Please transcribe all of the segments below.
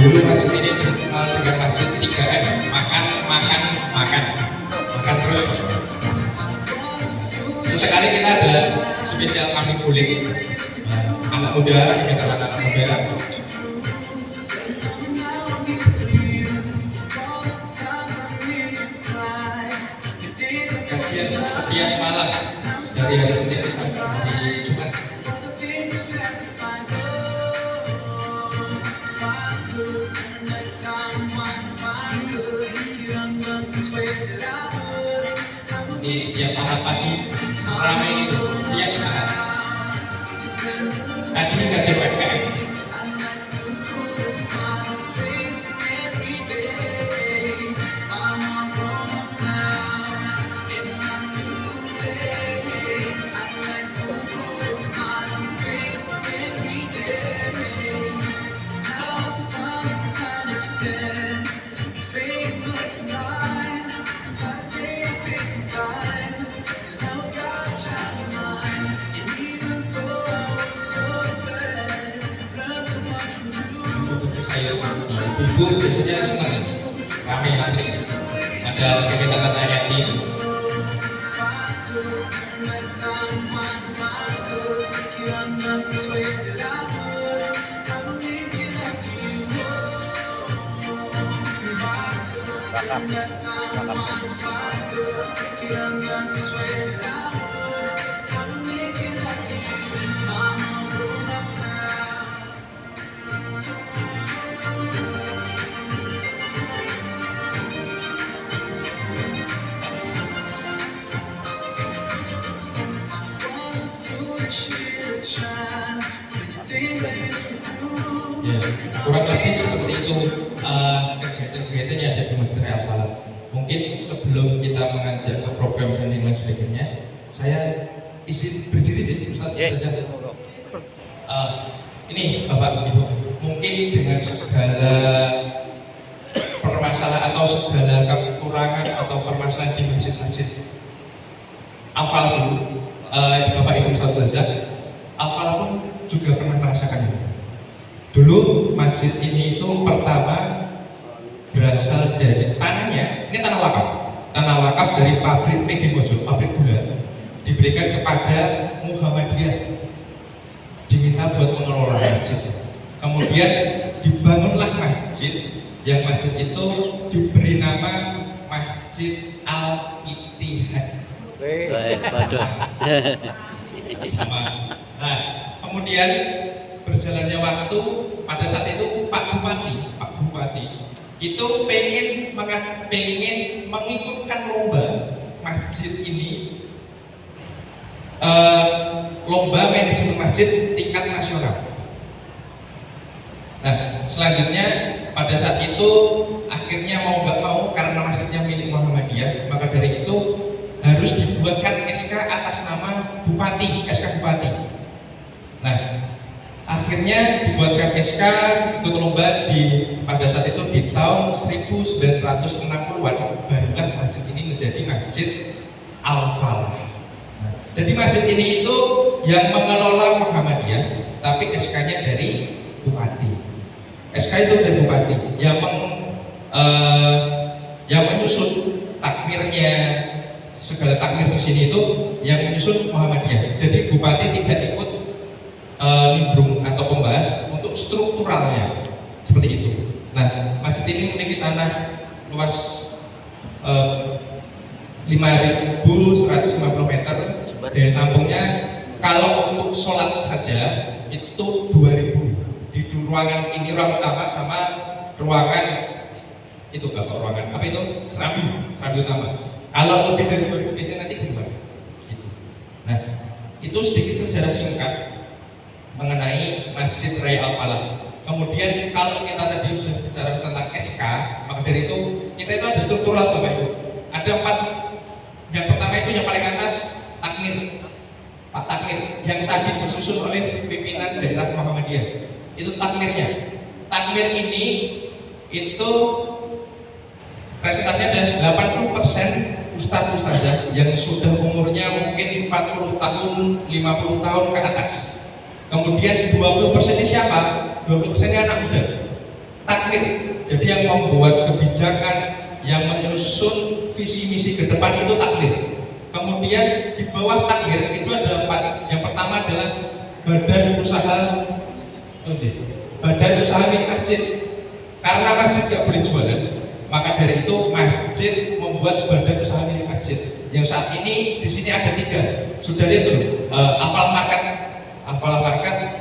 Dulu masjid ini dikenal dengan masjid 3M, makan, makan, makan, makan terus. Sesekali kita ada spesial kami guling, anak muda, kita anak muda. Kajian setiap malam dari hari Senin sampai hari Jumat. Di setiap malam pagi ramai itu setiap malam. Tadi ini kajian PKM. Ibu biasanya senang, kami nanti ada kegiatan HRI. Ya, kurang lebih seperti itu kegiatan-kegiatan yang ada di Masjid Al-Falah. Mungkin sebelum kita mengajak ke program dan lain sebagainya, saya izin berdiri di Ustaz saja. Ini Bapak Ibu, mungkin dengan segala permasalahan atau segala kekurangan atau permasalahan di masjid-masjid Al-Falah dulu, Bapak Ibu Ustaz saja, Al-Falah pun juga pernah merasakan itu. Dulu masjid ini itu pertama berasal dari tanahnya, ini tanah wakaf dari pabrik PG Mojo, pabrik gula, diberikan kepada Muhammadiyah, diminta buat mengelola masjid. Kemudian dibangunlah masjid, yang masjid itu diberi nama Masjid Al-Ittihad. Sama. Nah, kemudian berjalannya waktu, pada saat itu Pak Bupati itu pengen mengikutkan lomba masjid ini, lomba manajemen masjid tingkat nasional. Nah, selanjutnya pada saat itu akhirnya mau nggak mau karena masjidnya milik Muhammadiyah, maka dari itu harus dibuatkan SK atas nama Bupati, SK Bupati. Nah, akhirnya dibuatkan SK ikut lomba pada saat itu di tahun 1960-an, barulah masjid ini menjadi Masjid Al-Falah. Nah, jadi masjid ini itu yang mengelola Muhammadiyah, tapi SK-nya dari Bupati. SK itu dari Bupati yang menyusun takmirnya, segala takmir di sini itu yang menyusun Muhammadiyah. Jadi Bupati tidak ikut nimbrung atau pembahas untuk strukturalnya seperti itu. Nah, masjid ini memiliki tanah luas 5.150 meter. Daya tampungnya kalau untuk sholat saja itu 2.000 di ruangan ini, ruang utama sama ruangan itu ruangan apa itu serambi utama. Kalau lebih dari 2.000 biasanya nanti di luar. Gitu. Nah, itu sedikit sejarah singkat mengenai Masjid Raya Al-Falah. Kemudian kalau kita tadi sudah bicara tentang SK, maka dari itu kita itu ada struktural Bapak Ibu. Ada 4. Yang pertama itu yang paling atas takmir, Pak Takmir, yang tadi disusun oleh pimpinan dari Muhammadiyah. Itu takmirnya. Takmir ini itu presentasinya ada 80% ustadz-ustadzah yang sudah umurnya mungkin 40 tahun, 50 tahun ke atas. Kemudian 20% ini siapa? 20% ini anak muda. takmir. Jadi yang membuat kebijakan, yang menyusun visi misi ke depan itu takmir. Kemudian di bawah takmir itu ada 4. Yang pertama adalah badan usaha milik masjid. Karena masjid tidak boleh jualan, maka dari itu masjid membuat badan usaha milik masjid. Yang saat ini di sini ada 3. Sudah lihat belum? Alfamart,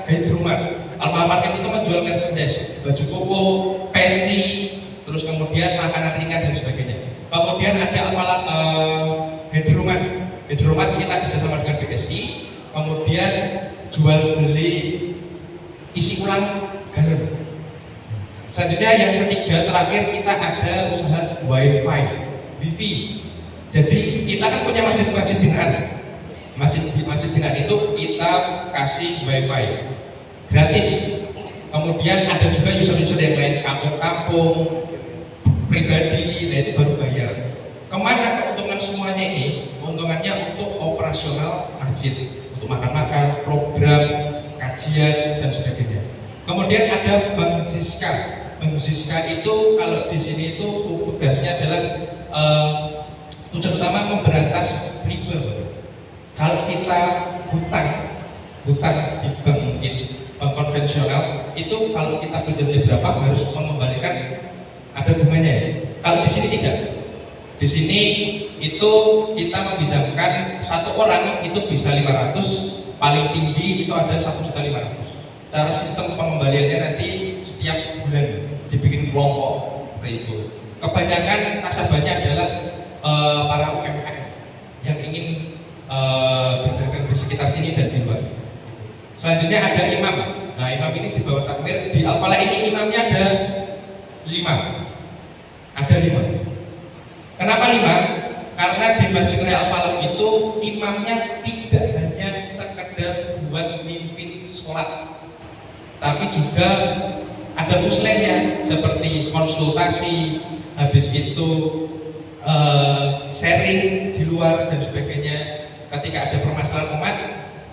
Hydromart. Alfamart itu menjual merchandise, baju koko, peci, terus kemudian makanan ringan dan sebagainya. Kemudian ada Hydromart. Hydromart kita kerjasama dengan BSI. Kemudian jual beli isi ulang galon. Selanjutnya yang ketiga terakhir kita ada usaha wifi. Jadi kita kan punya masjid binaan. Masjid binaan itu kita kasih wifi gratis. Kemudian ada juga user-user yang lain, kampung-kampung pribadi, nah itu baru bayar. Kemana keuntungan semuanya ini? Keuntungannya untuk operasional masjid, untuk makan-makan, program, kajian dan sebagainya. Kemudian ada Bank Ziska. Bank Ziska itu kalau di sini itu tugasnya adalah tujuan utama memberantas riba. Kalau kita hutang di bank konvensional itu kalau kita pinjamnya berapa harus mengembalikan ada bunganya. Kalau di sini tidak. Di sini itu kita meminjamkan satu orang itu bisa 500, paling tinggi itu ada 1.500.000. Cara sistem pengembaliannya nanti setiap bulan dibikin kelompok seperti itu. Kebanyakan nasabahnya adalah para UMKM yang ingin berdagang di sekitar sini dan di luar. Selanjutnya ada imam. Nah, imam ini di bawah takmir. Di Al-Falah ini imamnya ada 5. Ada 5. Kenapa 5? Karena di Masjid Raya Al-Falah itu imamnya tidak hanya sekedar buat mimpin sholat, tapi juga ada fungsinya seperti konsultasi, habis itu sharing di luar dan sebagainya. Ketika ada permasalahan umat,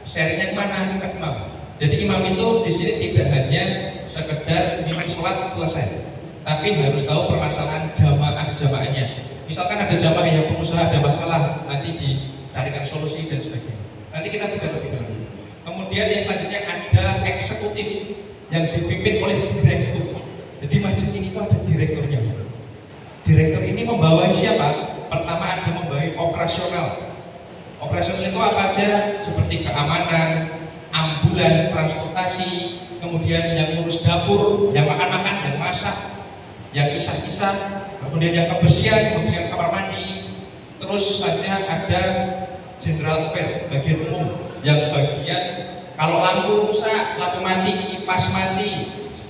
sharingnya kemana? Ke imam. Jadi imam itu di sini tidak hanya sekedar mimpin sholat selesai, tapi harus tahu permasalahan jamaahnya. Misalkan ada jamaah yang pengusaha ada masalah, nanti dicarikan solusi dan sebagainya. Nanti kita bicara lebih dahulu. Kemudian yang selanjutnya ada eksekutif yang dipimpin oleh direktur. Jadi masjid ini itu ada direkturnya. Direktur ini membawahi siapa? Pertama ada membawahi operasional. Operasional itu apa aja? Seperti keamanan, ambulan, transportasi, kemudian yang ngurus dapur, yang makan-makan, yang masak, yang kisah-kisah, kemudian yang kebersihan kamar mandi. Terus selanjutnya ada general affair, bagian umum, yang bagian kalau lampu rusak, lampu mati, kipas mati,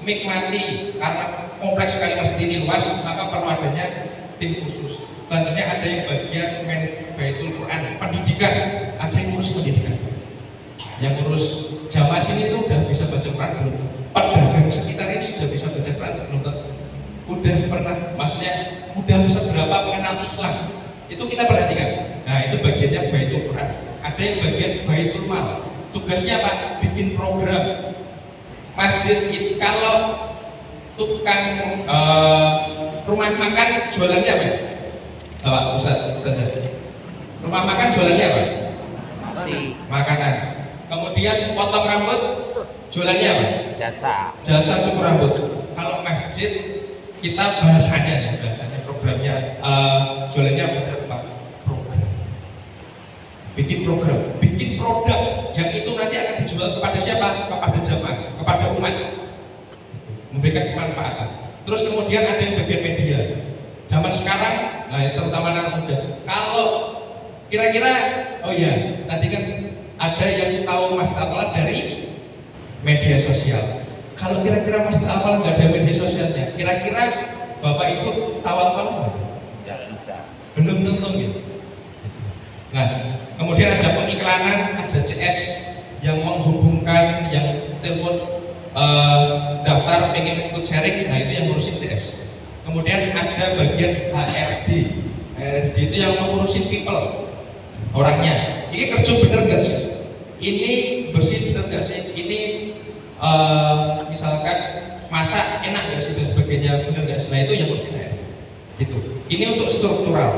mic mati, karena kompleks sekali masjid ini luas, maka perlu adanya tim khusus. Selanjutnya ada yang bagian Baitul Quran, pendidikan, ada yang ngurus pendidikan. Yang ngurus jamaah sini tuh udah bisa baca Quran belum? Pedagang sekitar ini sudah bisa baca Quran belum? Udah pernah, maksudnya udah seberapa mengenal Islam? Itu kita perhatikan. Nah itu bagiannya Baitul Quran. Ada yang bagian Baitul Mal. Tugasnya apa? Bikin program. Masjid itu kalau tukang rumah makan jualannya apa? Bapak Ustaz. Rumah makan jualannya apa? Makanan. Kemudian potong rambut jualannya apa? Jasa cukur rambut. Kalau masjid kita bahasanya programnya jualannya apa? Program. Bikin program, bikin produk yang itu nanti akan dijual kepada siapa? Kepada jamaah, kepada umat, memberikan kemanfaatan. Terus kemudian ada yang bagian media. Zaman sekarang, nah terutama anak muda. Kalau kira-kira, oh ya, tadi kan ada yang tahu Masjid Al-Falah dari media sosial. Kalau kira-kira Masjid Al-Falah nggak ada media sosialnya, kira-kira Bapak ikut Al-Falah? Tidak bisa. Belum tentu gitu. Nah, kemudian ada pengiklanan, ada CS yang menghubungkan, yang telepon daftar pengen ikut sharing, nah itu yang ngurusin CS. Kemudian ada bagian HRD. HRD itu yang mengurusin people, orangnya. Ini kerja bener nggak sih? Ini bersih bener nggak sih? Ini misalkan masak enak nggak sih dan sebagainya. sebagainya benar nggak, setelah itu yang mesti gitu. Ini untuk struktural.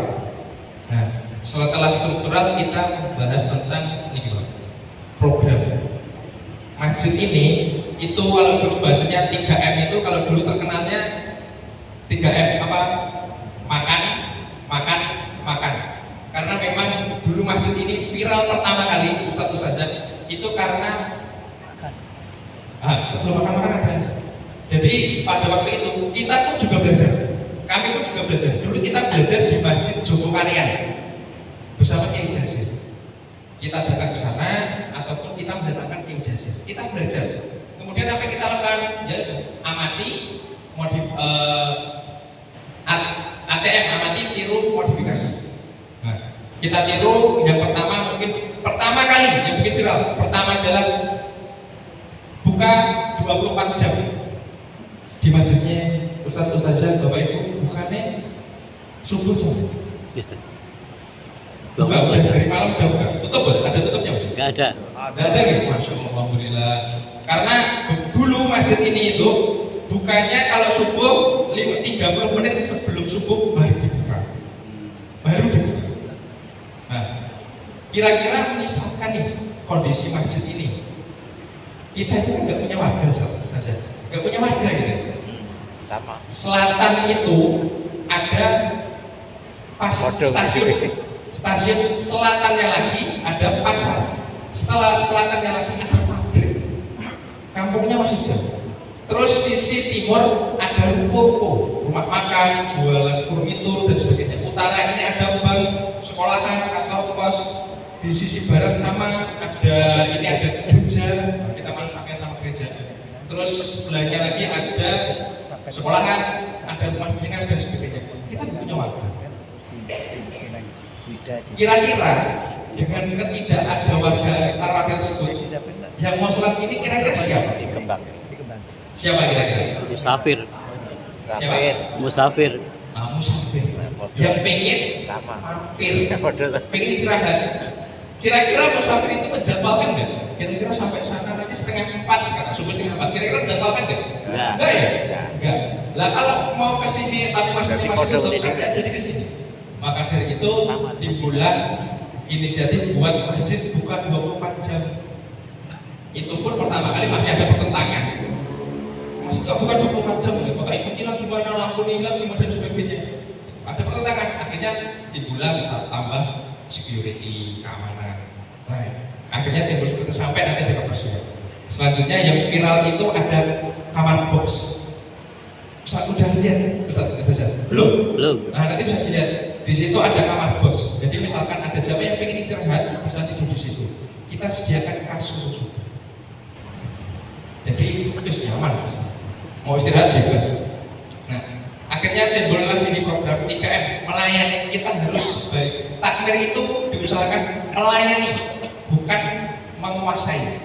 Nah, setelah struktural kita membahas tentang ini program. Masjid ini itu kalau dulu bahasanya 3M itu, kalau dulu terkenalnya 3M apa? Makan, makan, makan. Karena memang dulu masjid ini viral pertama kali Ustaz itu karena sebelum makan-makan ada. Jadi pada waktu itu kita pun juga belajar. Kami pun juga belajar. Dulu kita belajar di Masjid Jogokarian bersama Kiai Jasir. Kita datang ke sana ataupun kita mendatangkan Kiai Jasir. Kita belajar. Kemudian apa yang kita lakukan? Ya, amati, ATM, amati, tiru, modifikasi. Nah, kita tiru. Yang pertama mungkin pertama kali yang bikin viral. Pertama adalah buka 24 jam di masjidnya Ustazah, Bapak Ibu, bukannya subuh jam. Buka udah dari malam udah buka. Tutup boleh? Ada tutupnya? Enggak ada. Enggak ada ya? Masya Allah, alhamdulillah. Karena dulu masjid ini itu bukanya kalau subuh 30 menit sebelum subuh baru dibuka. Baru dibuka. Nah, kira-kira misalkan nih kondisi masjid ini, kita itu kan nggak punya warga, Ustaz, nggak punya warga gitu. Sama. Selatan itu ada stasiun selatannya lagi ada pasar, setelah selatannya lagi ada pabrik, kampungnya masih jauh. Terus sisi timur ada ruko, rumah makan, jualan furnitur dan sebagainya. Utara ini ada bank, sekolahan, kantor pos. Di sisi barat sama ada gereja, kita masukkan sama gereja. Terus sebelahnya lagi ada sekolahan, ada rumah dinas dan sebagainya. Kita punya warga. Kira-kira dengan ketidak ada warga tersebut yang mau sholat ini kira-kira siapa? Siapa kira-kira? Musafir. Siapa? Musafir. Musafir. Yang pengen mampir, pengen istirahat. Kira-kira musafir itu menjadwalkan nggak? Kira-kira sampai sana nanti 3:30 kan? Subuh 3:30. Kira-kira menjadwalkan nggak? Enggak ya? Enggak. Lah kalau mau ke sini tapi masih tutup, enggak jadi ke sini. Maka dari itu timbullah inisiatif buat masjid buka 24 jam. Itu pun pertama kali masih ada pertentangan. Masjid kok buka 24 jam? Maka ikutin gimana, lampu hilang, gimana dan sebagainya. Ada pertentangan. Akhirnya timbullah bisa tambah security, keamanan. Baik. Akhirnya timbul itu sampai nanti ada kebersihan. Selanjutnya yang viral itu ada kamar box. Ustaz udah lihat? Ustaz? Belum. Nah nanti bisa dilihat. Di situ ada kamar box. Jadi misalkan ada jamaah yang ingin istirahat bisa tidur di situ. Kita sediakan kasur juga. Jadi itu nyaman. Mau istirahat bebas. Nah, akhirnya timbullah ini program 3M, melayani. Kita harus baik. Takmir itu diusahakan melayani, bukan menguasai.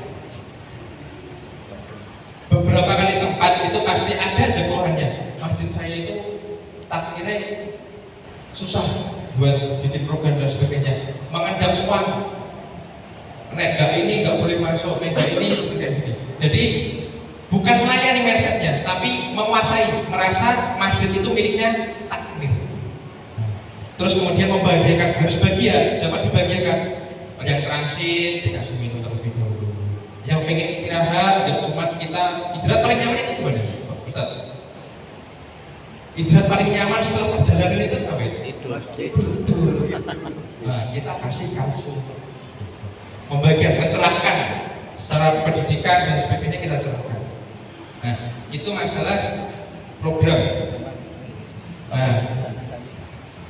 Beberapa kali tempat itu pasti ada jagoannya. Masjid saya itu takmirnya susah buat bikin program dan sebagainya, mengendap uang. Nek gak ini gak boleh masuk, nek gak ini kayak gini. Jadi bukan melayani mindsetnya, tapi menguasai, merasa masjid itu miliknya takmir. Terus kemudian membagiakan, harus bagian, dapat dibagiakan. Yang transit dikasih minum terlebih dahulu. Yang pengen istirahat, gak cuma kita istirahat paling nyaman itu gimana, Ustaz? Istirahat paling nyaman setelah perjalanan itu apa itu? Tidur. Nah, kita kasih membagian, mencerahkan secara pendidikan dan sebagainya kita cerahkan. Nah, itu masalah program. Nah,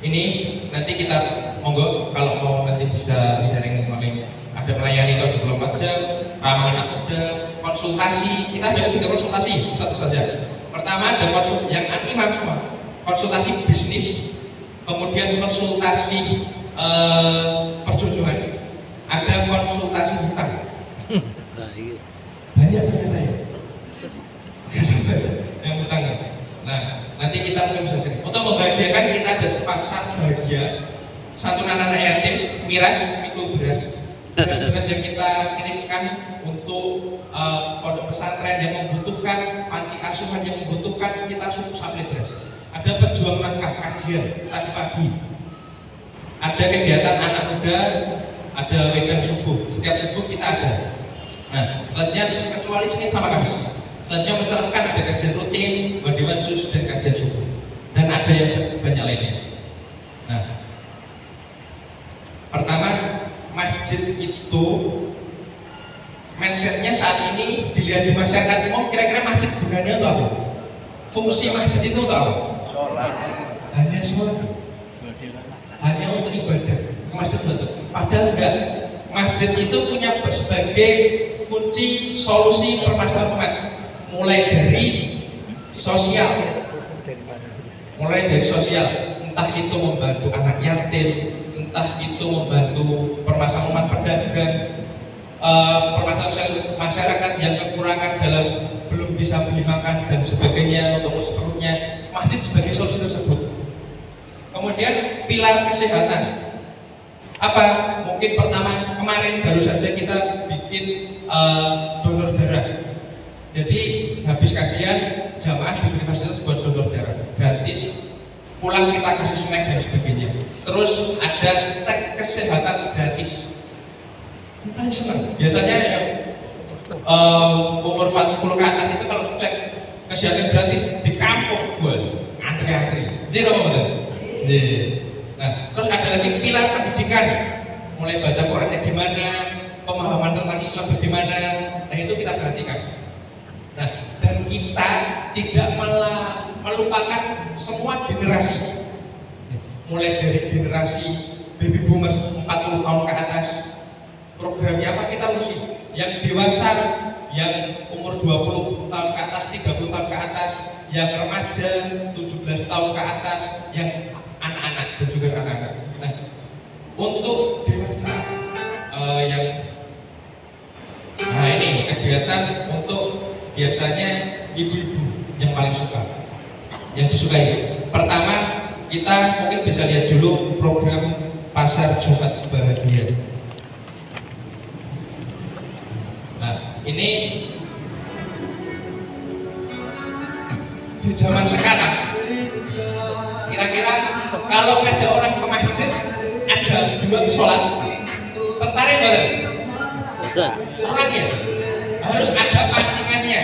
ini nanti kita monggo kalau mau nanti bisa sharing mengenai ada melayani 24 jam, ramah anak muda, konsultasi. Kita ada 3 konsultasi satu saja. Pertama ada konsultasi yang imam semua, konsultasi bisnis, kemudian konsultasi perjodohan, ada konsultasi hutang. Banyak ternyata ya. Yang hutang. Nah, nanti kita mungkin bisa sering. Untuk membahagiakan kita ada pasar bahagia, satu anak yatim, miras, itu beras. beras-beras yang kita kirimkan untuk pondok pesantren yang membutuhkan, panti asuhan yang membutuhkan, kita suplai beras. Ada pejuang nafkah kajian pagi-pagi, ada kegiatan anak muda, ada wedang subuh, setiap subuh kita ada. Nah, selanjutnya kecuali Senin sama Kamis, selanjutnya mencerahkan ada kajian rutin, Dewan Jus dan kajian subuh, dan ada yang banyak lainnya. Nah, pertama, masjid itu mindsetnya saat ini dilihat di masyarakat umum, kira-kira masjid gunanya itu apa? Fungsi masjid itu apa? Sholat. Hanya sholat, hanya untuk ibadah ke masjid saja. Padahal enggak, masjid itu punya sebagai kunci solusi permasalahan umat, mulai dari sosial, entah itu membantu anak yatim, entah itu membantu permasalahan umat pedagang, permasalahan masyarakat yang kekurangan dalam belum bisa beli makan dan sebagainya untuk ngurus perutnya, masjid sebagai solusi tersebut. Kemudian pilar kesehatan apa? Mungkin pertama, kemarin baru saja kita bikin donor darah. Jadi habis kajian jamaah diberi fasilitas buat donor darah gratis, pulang kita kasih snack dan sebagainya. Terus ada cek kesehatan gratis. Paling senang biasanya yang umur 40 ke atas itu kalau cek kesehatan gratis di kampung buat antri-antri. Zero betul. Nah, terus ada lagi pilar pendidikan, mulai baca Qurannya gimana, pemahaman tentang Islam bagaimana. Nah, itu kita perhatikan. Nah, dan kita tidak melupakan semua generasi, mulai dari generasi baby boomers 40 tahun ke atas. Programnya apa kita urusin? Yang dewasa, yang umur 20 tahun ke atas, 30 tahun ke atas, yang remaja 17 tahun ke atas, yang anak-anak dan juga anak-anak. Nah, untuk dewasa nah ini kegiatan untuk biasanya ibu-ibu yang paling suka, yang disukai. Pertama, kita mungkin bisa lihat dulu program Pasar Jumat Bahagia. Nah, ini di zaman sekarang, kira-kira kalau ngajak orang ke masjid, aja dua sholat, tertarik nggak? Kurang ya? Harus ada pancingannya.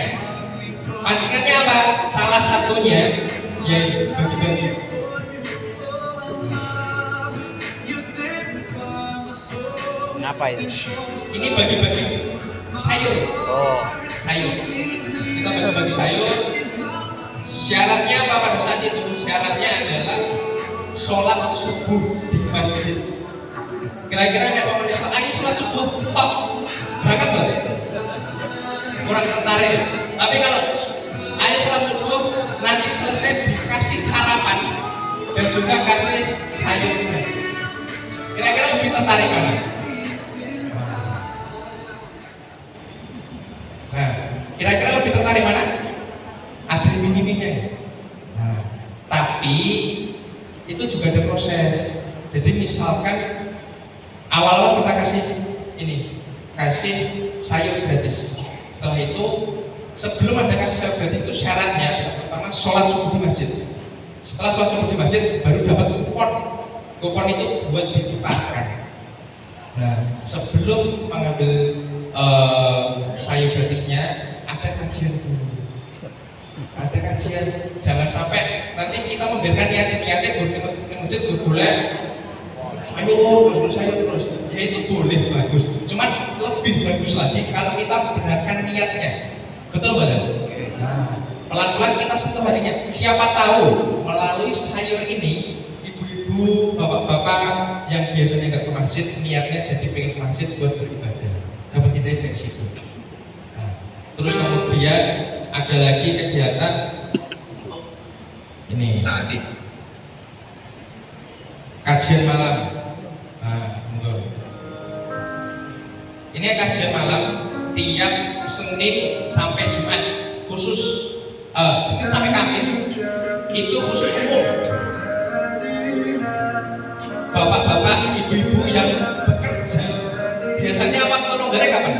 Pancingannya apa? Salah satunya ya bagi-bagi. Apa ini? Ini bagi-bagi sayur. Oh, sayur. Kita bagi-bagi sayur. Syaratnya apa pada saat itu? Syaratnya adalah sholat subuh di masjid. Kira-kira ada komunitas, ayo sholat subuh, top, berangkat loh. Kurang tertarik. Tapi kalau ayo sholat subuh, nanti selesai dikasih sarapan dan juga kasih sayurnya. Kira-kira lebih tertarik mana? Nah, kira-kira lebih tertarik mana? Ada iming-imingnya. Nah, tapi itu juga ada proses. Jadi misalkan awal-awal kita kasih sayur gratis. Setelah itu, sebelum ada kasih sayur gratis itu syaratnya pertama sholat subuh di masjid. Setelah sholat subuh di masjid baru dapat kupon. Kupon itu buat dikibarkan. Nah, sebelum mengambil sayur gratisnya ada kajian dulu. Ada kajian, jangan sampai nanti kita membiarkan niatnya di masjid boleh sayur terus. Ya itu boleh, bagus. Cuman lebih bagus lagi kalau kita benarkan niatnya. Betul nggak? Nah, pelan-pelan kita sentuh hatinya. Siapa tahu melalui sayur ini ibu-ibu, bapak-bapak yang biasanya nggak ke masjid, niatnya jadi pengen ke masjid buat beribadah. Dapat hidayah dari situ. Nah, terus kemudian ada lagi kegiatan ini kajian malam. Nah, ini kajian malam tiap Senin sampai Jumat, khusus Senin sampai Kamis itu khusus umum. Bapak-bapak, ibu-ibu yang bekerja biasanya waktu longgarnya kapan?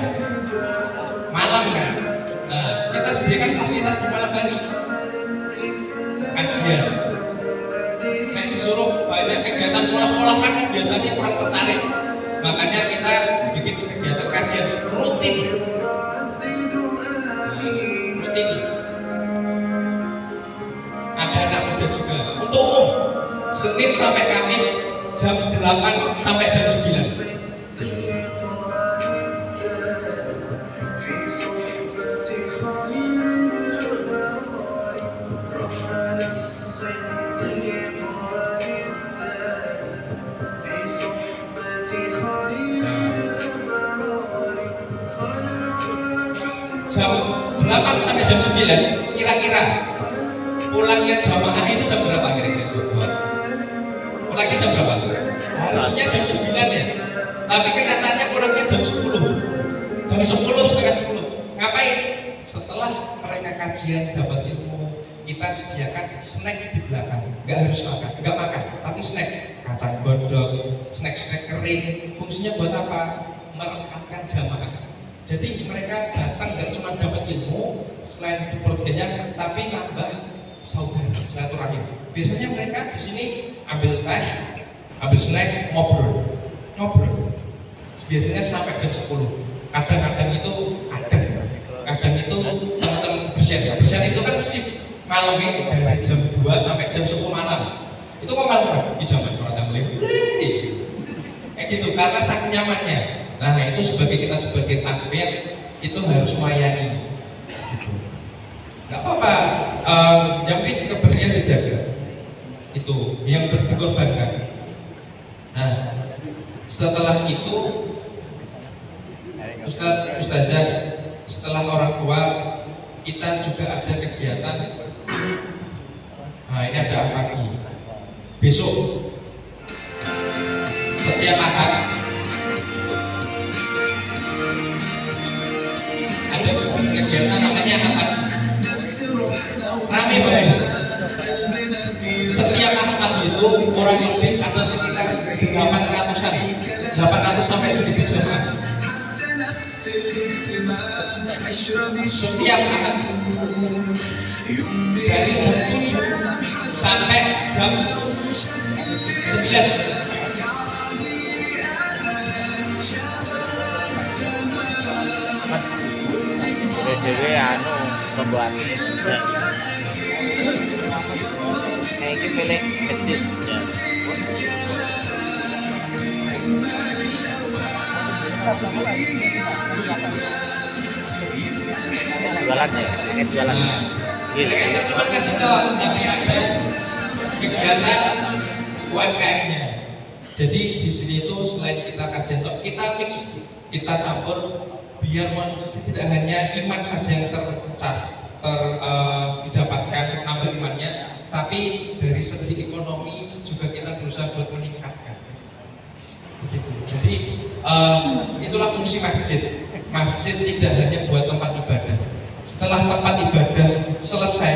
Malam kan? Nah, kita sediakan fasilitas di malam hari kajian. Nah, disuruh banyak kegiatan pola-pola kan biasanya kurang tertarik. Makanya kita bikin kegiatan kajian rutin. Rutin. Ada anak muda juga. Untuk umum, Senin sampai Kamis jam 8 sampai jam 9. Jam 8 sampai jam 9 kira-kira pulangnya jamaah itu jam berapa kira-kira? Pulangnya jam berapa? Harusnya jam 9 ya, tapi kenyataannya pulangnya jam 10. Jam 10, setengah 10. Ngapain? Setelah mereka kajian dapat ilmu, kita sediakan snack di belakang. Nggak harus makan, nggak makan, tapi snack, kacang godong, snack kering. Fungsinya buat apa? Merekatkan jamaah. Jadi mereka datang nggak cuma dapat ilmu, selain itu proteinnya, tapi nambah saudara, silaturahim. Biasanya mereka di sini ambil teh, ambil snack, ngobrol. Biasanya sampai jam 10. Kadang-kadang itu kadang itu teman-teman bersihan itu kan shift malam itu dari jam 2 sampai jam 10 malam. Itu kok malam di zaman orang mulai kayak gitu karena saking nyamannya. Nah itu kita sebagai takmir itu harus melayani gitu. Gak apa-apa, yang penting kebersihan dijaga, itu yang dikorbankan. Nah setelah itu Ustazah, setelah orang tua kita juga ada kegiatan. Nah ini ada apa lagi? Besok setiap Ahad ada kegiatan namanya Ahad. Rame banget. Setiap Ahad itu kurang lebih ada sekitar 800-an, 800 sampai 1000 jamaah. Setiap Ahad dari jam 7 sampai jam 9. Dewe anu pembuat kayak ini milik kecil ya. Jualan ya, ini jualan. Kita cuma kasih tahu, tapi ada kegiatan UMKM-nya. Jadi di sini itu selain kita kajian, kita mix, kita campur biar tidak hanya iman saja yang didapatkan nambah imannya, tapi dari segi ekonomi juga kita berusaha buat meningkatkan. Begitu. Jadi itulah fungsi masjid. Masjid tidak hanya buat tempat ibadah. Setelah tempat ibadah selesai,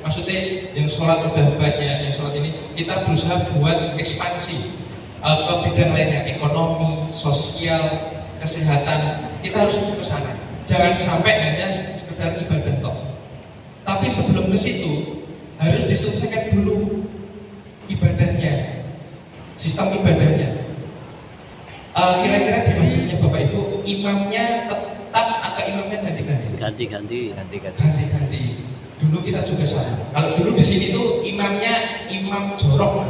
maksudnya yang sholat udah banyak, yang sholat ini kita berusaha buat ekspansi ke bidang lainnya, ekonomi, sosial, kesehatan. Kita harus ke sana. Jangan sampai hanya sekedar ibadah toh. Tapi sebelum ke situ harus diselesaikan dulu ibadahnya, sistem ibadahnya. Kira-kira di masjidnya Bapak Ibu imamnya tetap atau imamnya ganti-ganti? Ganti-ganti. Dulu kita juga sama. Kalau dulu di sini tuh imamnya imam jorok.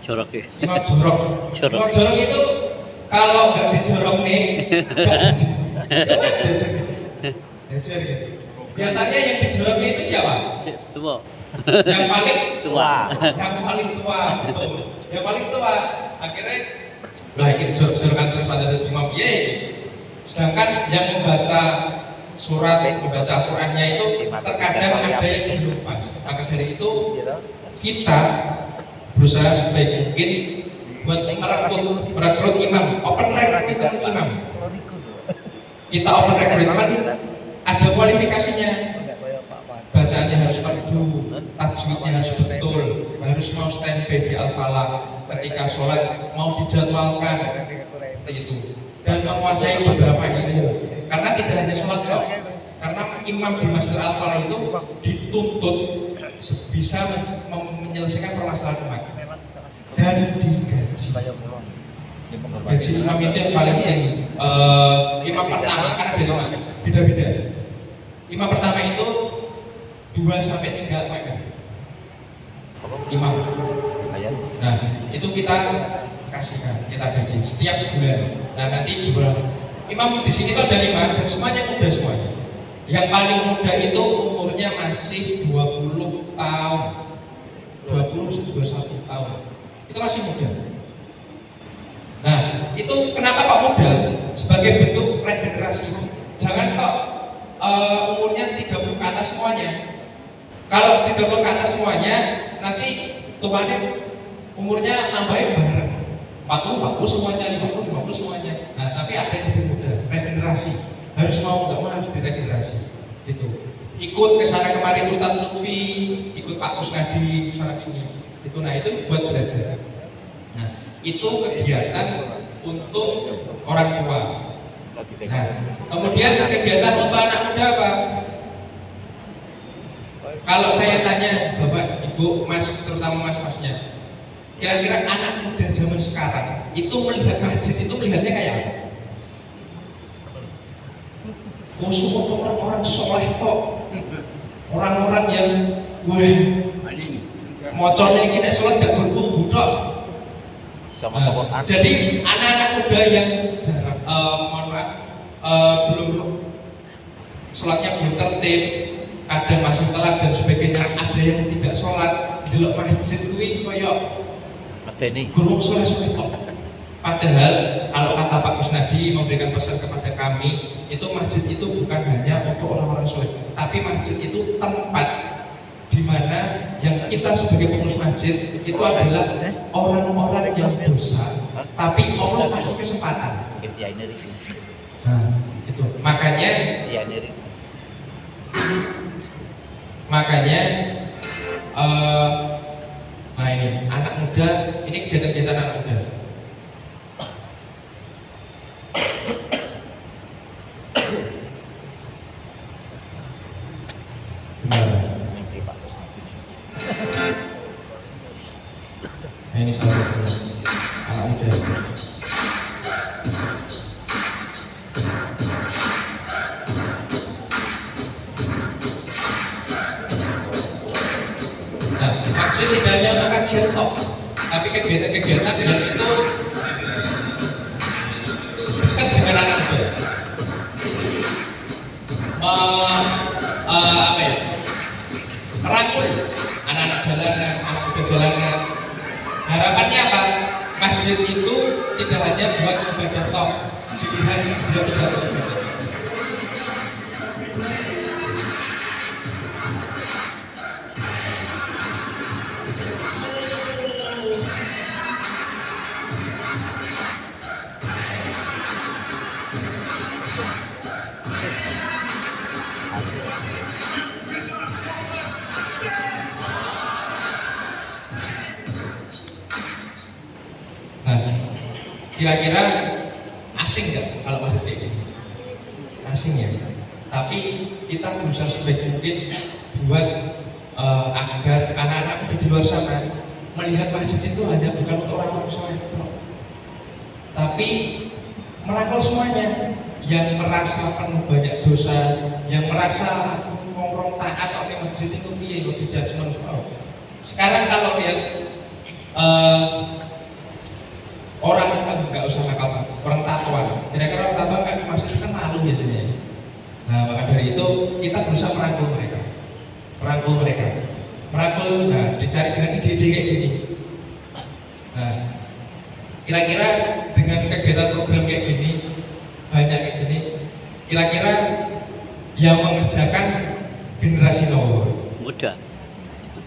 Jorok ya. Imam jorok. Imam jorok itu kalau nggak dijorok nih, biasanya yang dijorok itu siapa? Tua. Yang paling tua. Yang paling tua, betul. Yang paling tua. Akhirnya, lah ini dijorok-jorokan terus pada imam ye. Sedangkan yang membaca surat, membaca Al-Qur'annya itu terkadang ada yang belum pas. Maka dari itu kita berusaha sebaik mungkin buat merekrut imam, open recruitment imam. Kita open recruitment, ada kualifikasinya. Bacaannya harus merdu, tajwidnya harus betul, harus mau standby di Al-Falah. Ketika sholat mau dijadwalkan, seperti itu. dan menguasai beberapa ilmu. Karena tidak hanya sholat kok, karena imam di Masjidil Al-Falah itu dituntut bisa menyelesaikan permasalahan umat dan digaji. Gaji imam itu yang paling tinggi. Imam pertama karena beda-beda. Imam pertama itu 2 sampai 3 meter. Imam. Nah, itu kita kasihkan, kita gaji setiap bulan. Nah, nanti bulan imam di sini tuh ada 5 dan semuanya muda semuanya. Yang paling muda itu umurnya masih 20 tahun. 21 tahun. Itu masih muda. Nah, itu kenapa kok muda? Sebagai bentuk regenerasi. Jangan kok umurnya 30 ke atas semuanya. Kalau 30 ke atas semuanya, nanti tuannya umurnya nambahin bareng 40 semuanya, 50 semuanya. Nah, tapi ada yang lebih muda, regenerasi. Harus mau nggak mau harus diregenerasi. Gitu. Ikut ke sana kemari Ustadz Lutfi, ikut Pak Kusnadi sana sini. Itu nah itu buat belajar. Nah, itu kegiatan untuk orang tua. Nah, kemudian kegiatan untuk anak muda apa? Kalau saya tanya Bapak, Ibu, Mas, terutama Mas-masnya, kira-kira anak muda zaman sekarang itu melihat masjid itu melihatnya kayak apa? Khusus untuk orang-orang soleh kok, orang-orang yang mocornya kita sholat gak berkumpul dok. Jadi anak-anak muda yang jarang, mohon maaf, belum sholatnya belum tertib, kadang masih telat dan sebagainya, ada yang tidak sholat di masjid kuwi koyok guru sholat kok. Padahal kalau kata Pak Kusnadi memberikan pesan kepada kami, itu masjid itu bukan hanya untuk orang-orang sholat, tapi masjid itu tempat di mana yang kita sebagai pengurus masjid itu adalah orang-orang yang dosa, tapi Allah kasih kesempatan. Nah, itu makanya nah ini anak muda, ini kegiatan-kegiatan anak muda. Nah, ini salah satu anak muda. Maksud tidak hanya untuk kajian tok, tapi kegiatan-kegiatan yang itu dekat dengan anak muda. Apa ya? Merangkul anak-anak jalanan, anak muda jalanan. Harapannya apa? Masjid itu tidak hanya buat ibadah tok, pilihan juga tidak ibadah. Kira-kira asing nggak kalau masjid kayak gini? Asing ya. Tapi kita berusaha sebaik mungkin buat agar anak-anak di luar sana melihat masjid itu hanya bukan untuk orang-orang soleh, tapi merangkul semuanya. Yang merasa penuh banyak dosa, yang merasa aku ngomong taat atau masjid itu piye kok di judgement. Sekarang kalau lihat orang kan nggak usah nakal, orang tatoan. Kira-kira orang tatoan kan masih kan malu biasanya. Nah, maka dari itu kita berusaha merangkul mereka. Nah, dicari dengan ide-ide kayak gini. Nah, kira-kira dengan kegiatan program kayak gini, banyak kayak gini, kira-kira yang mengerjakan generasi nomor muda,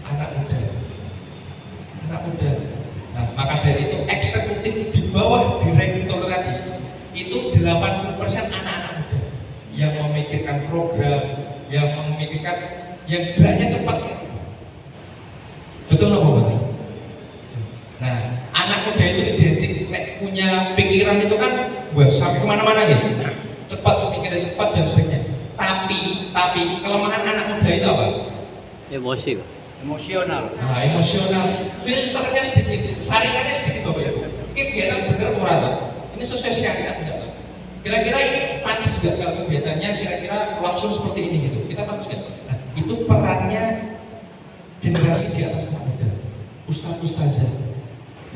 anak muda. Nah, maka dari itu eksekutif di bawah direktur tadi itu 80% anak-anak muda yang memikirkan program, yang memikirkan, yang geraknya cepat. Betul nggak Bapak? Nah, anak muda itu identik punya pikiran itu kan, wah sampai kemana-mana gitu, cepat, mikirnya cepat dan sebagainya. Tapi kelemahan anak muda itu apa? Emosi kok. Emosional. Nah, emosional, filternya sedikit, saringannya sedikit Bapak Ibu. Ini kegiatan bener murah tuh. Ini sesuai syariat enggak? Kira-kira ini panas nggak kalau kegiatannya kira-kira langsung seperti ini gitu? Kita panas nggak? Nah, itu perannya generasi di atas anak muda, ustaz-ustazah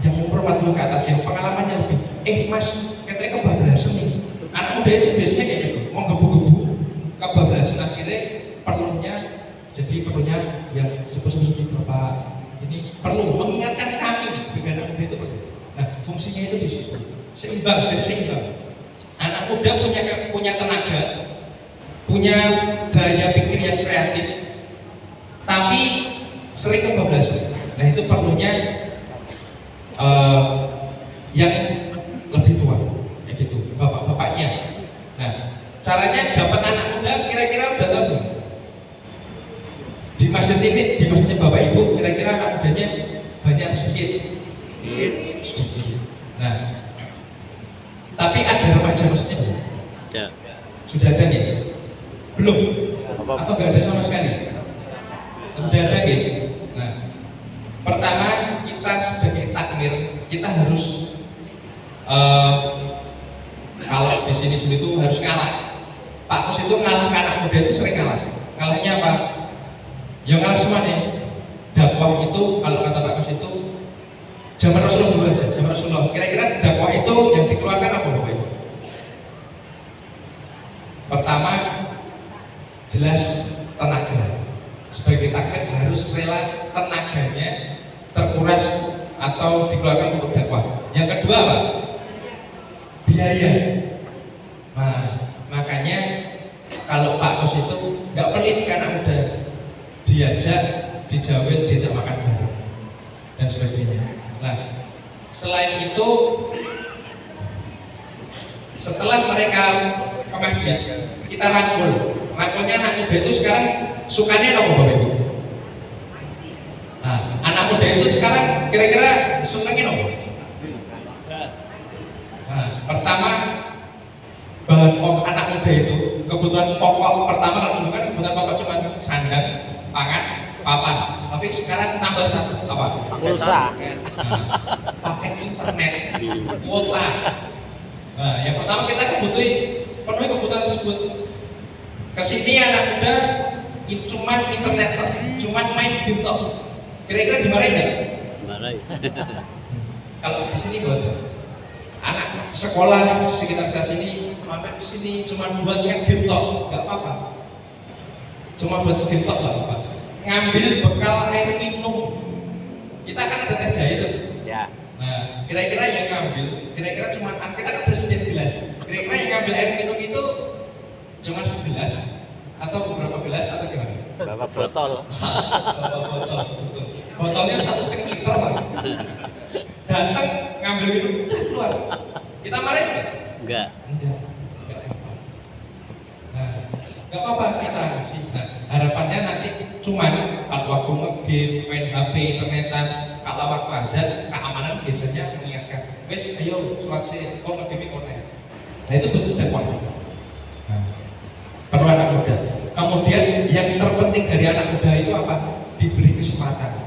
yang umur 40 ke atas, yang pengalamannya lebih. Mas, katanya kebablasan nih. Anak muda itu biasanya kayak gitu, mau gebu-gebu, kebablasan akhirnya perlunya yang sepuh-sepuh Bapak ini perlu mengingatkan kami sebagai anak muda itu perlu. Nah, fungsinya itu di situ, seimbang, jadi seimbang. Anak muda punya tenaga, punya gaya pikir yang kreatif, tapi sering kebablasan. Nah, itu perlunya yang lebih tua, kayak gitu, bapak-bapaknya. Nah, caranya dapat anak muda kira-kira udah tahu. Di masjid ini, di masjidnya Bapak Ibu, kira-kira anak mudanya banyak atau sedikit? Sedikit. Nah, tapi ada remaja masjidnya? Ada. Sudah ada nih? Belum? Atau nggak ada sama sekali? Sudah ada nih? Nah, pertama kita sebagai takmir, kita harus kalau di sini dulu itu harus ngalah. Pak Kos itu ngalah ke anak muda itu sering ngalah. Ngalahnya apa? Yang ngalah semua nih. Dakwah itu kalau kata Pak Kos itu zaman Rasulullah dulu aja, zaman Rasulullah. Kira-kira dakwah itu yang dikeluarkan apa Bapak Ibu? Pertama, jelas tenaga. Sebagai takmir harus rela tenaganya terkuras atau dikeluarkan untuk dakwah. Yang kedua apa? Biaya. Nah, makanya kalau Pak Kos itu nggak pelit karena udah diajak, dijawel, diajak makan bareng dan sebagainya. Nah, selain itu, setelah mereka ke masjid, kita rangkul. Rangkulnya anak muda itu sekarang sukanya apa Bapak Ibu? Nah, anak muda itu sekarang kira-kira sukanya apa? Nah, pertama bahan pokok anak muda itu, kebutuhan pokok pertama kalau dulu kan kebutuhan pokok cuma sandang, pangan, papan. Tapi sekarang tambah satu apa? Pulsa. Pakai internet, kuota. Nah, yang pertama kita penuhi kebutuhan tersebut. Kesini anak muda cuma internet, cuma main game tok. Kira-kira dimarahin nggak? Dimarahin. Kalau di sini buat anak sekolah sekitar sini, mampir ke sini cuma buat game tok, nggak apa-apa. Cuma buat game tok nggak apa-apa. Ngambil bekal air minum. Kita kan ada tes jahit tuh. Ya. Nah, kira-kira yang ngambil, kira-kira cuma kita kan bersedia gelas. Kira-kira yang ngambil air minum itu cuma segelas atau beberapa gelas atau gimana? Bawa botol. Botolnya 1,5 liter Pak. Datang ngambil minum, udah keluar. Kita marahin nggak? Enggak. Enggak apa-apa. Nah, nggak apa-apa kita kasih. Nah, harapannya nanti cuman kalau waktu nge-game, main HP, internetan, kalau waktu azan, keamanan biasanya mengingatkan, wes ayo sholat sih, kok nge-game online. Nah, itu betul dakwah. Nah, perlu anak muda. Kemudian yang terpenting dari anak muda itu apa? Diberi kesempatan.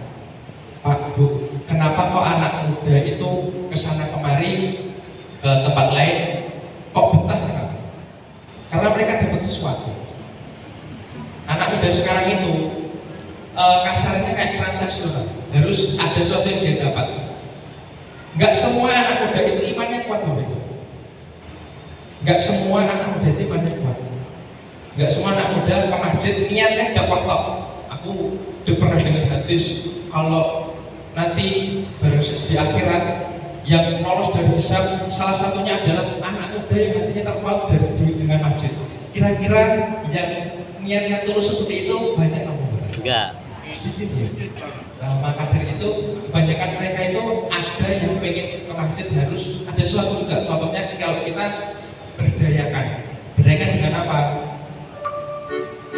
Pak, Bu, kenapa kok anak muda itu kesana kemari ke tempat lain kok betah? Karena mereka dapat sesuatu. Anak muda sekarang itu kasarnya kayak transaksional, harus ada sesuatu yang dia dapat. Nggak semua anak muda itu imannya kuat, Bapak. Nggak semua anak muda itu imannya kuat. Nggak semua anak muda ke masjid niatnya dapat tok. Aku udah pernah dengar hadis kalau nanti di akhirat yang lolos dari hisab salah satunya adalah anak muda yang hatinya terpaut dengan masjid. Kira-kira yang niatnya tulus seperti itu banyak apa? Enggak. Sedikit ya. Nah, maka dari itu kebanyakan mereka itu ada yang pengen ke masjid harus ada sesuatu juga. Contohnya kalau kita berdayakan dengan apa?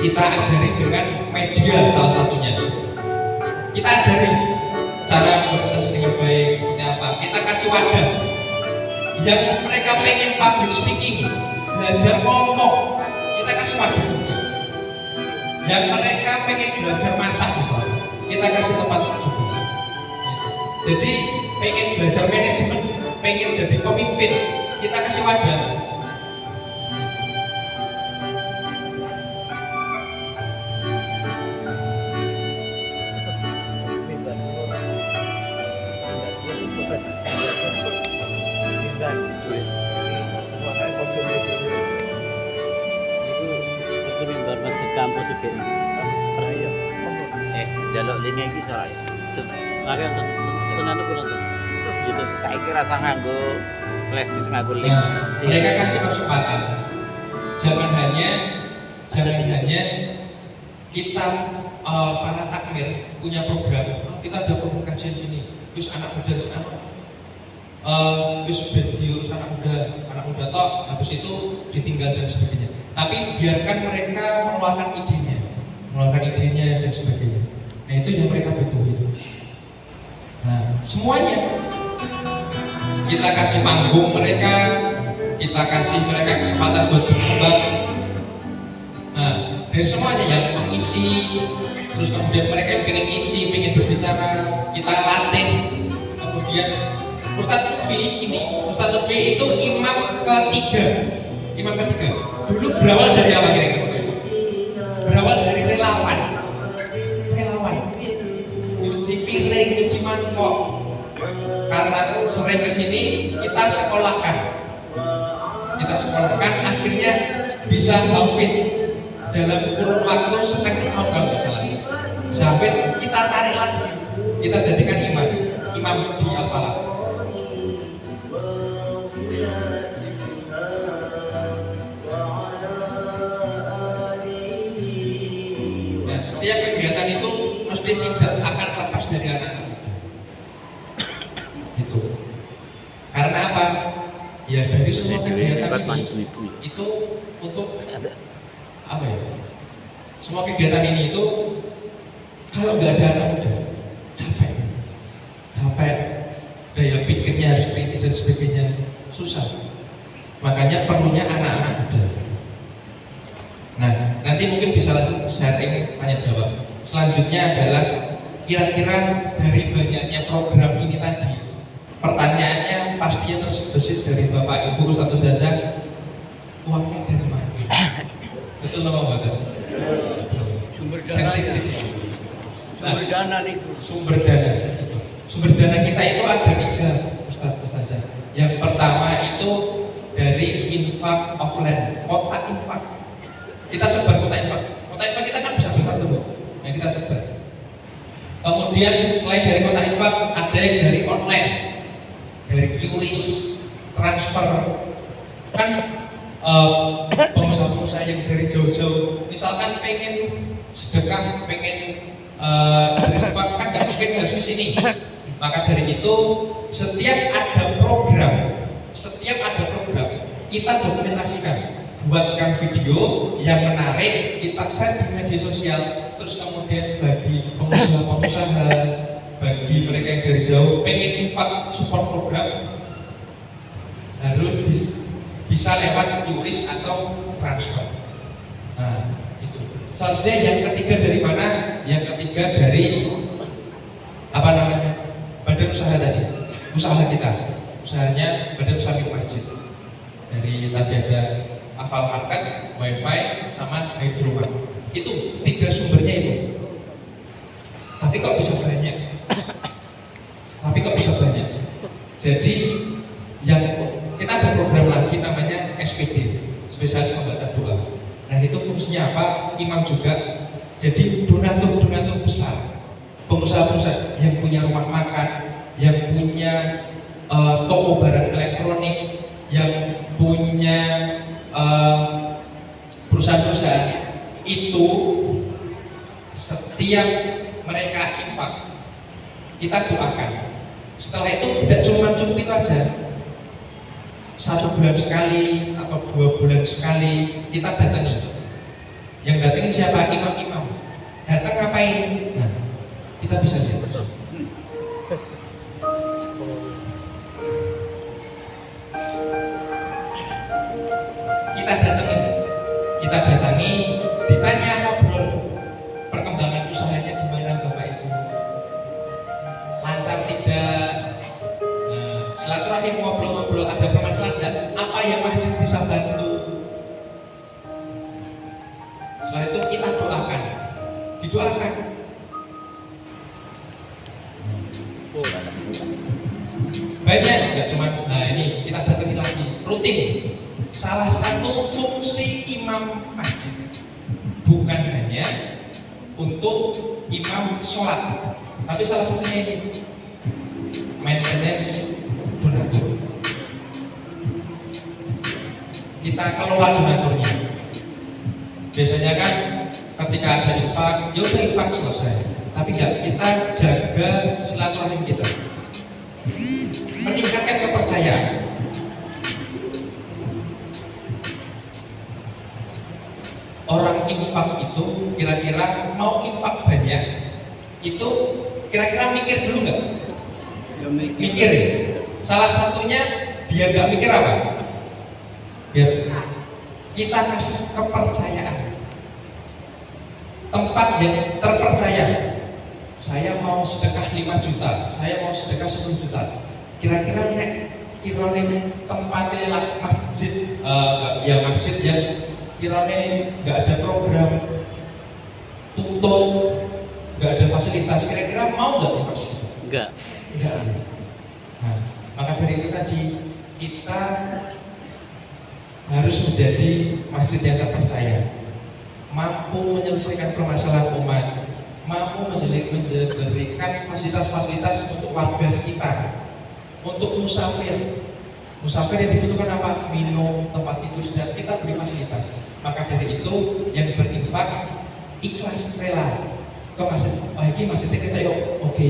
Kita ajari dengan media salah satunya. Kita ajari cara berkomunikasi dengan baik seperti apa. Kita kasih wadah. Yang mereka pengen public speaking, belajar ngomong, kita kasih wadah juga. Yang mereka pengen belajar masak misalnya, kita kasih tempat juga. Jadi pengen belajar manajemen, pengen jadi pemimpin, kita kasih wadah. Kampus itu jaluk linga iki salah ya. Lagi untuk tenan kurang tuh. Gitu. Saya kira sang nganggo flash disk nganggo link. Mereka kasih kesempatan. Jangan hanya kita para takmir punya program. Kita ada program kajian ini. Terus anak muda terus diurus anak muda toh habis itu ditinggal dan sebagainya. Tapi biarkan mereka mengeluarkan idenya dan sebagainya. Nah itu yang mereka butuhin. Nah semuanya kita kasih panggung mereka, kita kasih mereka kesempatan buat berkembang. Nah dari semuanya yang mengisi, terus kemudian mereka yang pengen ngisi, pengen berbicara, kita latih. Kemudian Ustadz Lutfi itu imam ketiga. Dulu berawal dari apa kira-kira? Berawal dari relawan. Nyuci piring, nyuci mangkok. Karena sering kesini kita sekolahkan, akhirnya bisa hafid dalam kurun waktu setengah tahun kalau nggak salah. Hafid kita tarik lagi, kita jadikan imam di Al-Falah. Setiap kegiatan itu mesti tidak akan lepas dari anak-anak itu. Karena apa? Ya dari semua kegiatan ini itu untuk apa ya? Semua kegiatan ini itu kalau nggak ada anak muda capek, daya pikirnya harus kritis dan sebagainya susah. Makanya perlunya anak-anak muda. Nah, nanti mungkin bisa lanjut sharing tanya jawab. Selanjutnya adalah kira-kira dari banyaknya program ini tadi, pertanyaannya pastinya terbesit dari Bapak Ibu Ustadz Ustazah, uangnya dari mana? Betul nggak Mbak? Sumber dana ya. Sumber dana kita itu ada 3 Ustadz Ustazah. Yang pertama itu dari infak offline, kotak infak. Kita sebar kota infak kita kan besar tuh, yang kita sebar. Kemudian selain dari kota infak ada yang dari online, dari QRIS, transfer. Kan pengusaha-pengusaha yang dari jauh-jauh, misalkan pengen sedekah, pengen infak kan nggak mungkin harus di sini. Maka dari itu setiap ada program kita dokumentasikan. Buatkan video yang menarik, kita share di media sosial, terus kemudian bagi pengusaha, bagi mereka yang dari jauh pengen infak support program harus bisa lewat QRIS atau transfer. Nah itu. Selanjutnya yang ketiga dari mana? Yang ketiga dari badan usaha tadi, usahanya badan usaha masjid. Dari tadi ada Afal Market, Wifi, sama Hydroman. Itu 3 sumbernya itu. Tapi kok bisa banyak? Jadi yang kita ada program lagi namanya SPD, spesialis pembaca doa. Nah itu fungsinya apa? Imam juga. Jadi donatur besar, pengusaha-pengusaha yang punya rumah makan, yang punya toko barang elektronik, yang punya perusahaan-perusahaan itu setiap mereka infak kita doakan. Setelah itu tidak cuma itu aja, 1 bulan sekali atau 2 bulan sekali kita datangi. Yang datangin siapa? Imam-imam. Datang ngapain? Nah kita bisa lihat. kita datangi, ditanya ngobrol perkembangan usahanya gimana Bapak Ibu, lancar tidak, silaturahim ngobrol-ngobrol, ada permasalahan dan apa yang masih bisa bantu. Setelah itu kita doakan, didoakan. Banyak, nggak cuma, nah ini kita datangi lagi, rutin. Salah satu fungsi imam masjid bukan hanya untuk imam sholat, tapi salah satunya ini maintenance donatur. Kita kelola donaturnya. Biasanya kan ketika ada infak, ya udah infak selesai. Tapi nggak, kita jaga silaturahim kita, meningkatkan kepercayaan. Orang infak itu kira-kira mau infak banyak, itu kira-kira mikir dulu nggak? Ya, Mikir ya? Salah satunya biar nggak mikir apa? Biar kita kasih kepercayaan, tempat yang terpercaya. Saya mau sedekah 5 juta, saya mau sedekah 10 juta. Kira-kira kirane tempatnya lah masjid, ya masjid yang kirane nggak ada program tutup, nggak ada fasilitas, kira-kira mau nggak investasi? Enggak. Nah, maka dari itu tadi kita harus menjadi masjid yang terpercaya, mampu menyelesaikan permasalahan umat, mampu memberikan fasilitas-fasilitas untuk warga sekitar, untuk musafir. Musafir yang dibutuhkan apa? Minum, tempat tidur, dan kita beri fasilitas. Maka dari itu yang berinfak ikhlas rela ke masjid. Oh ini masjidnya kita yuk, oke,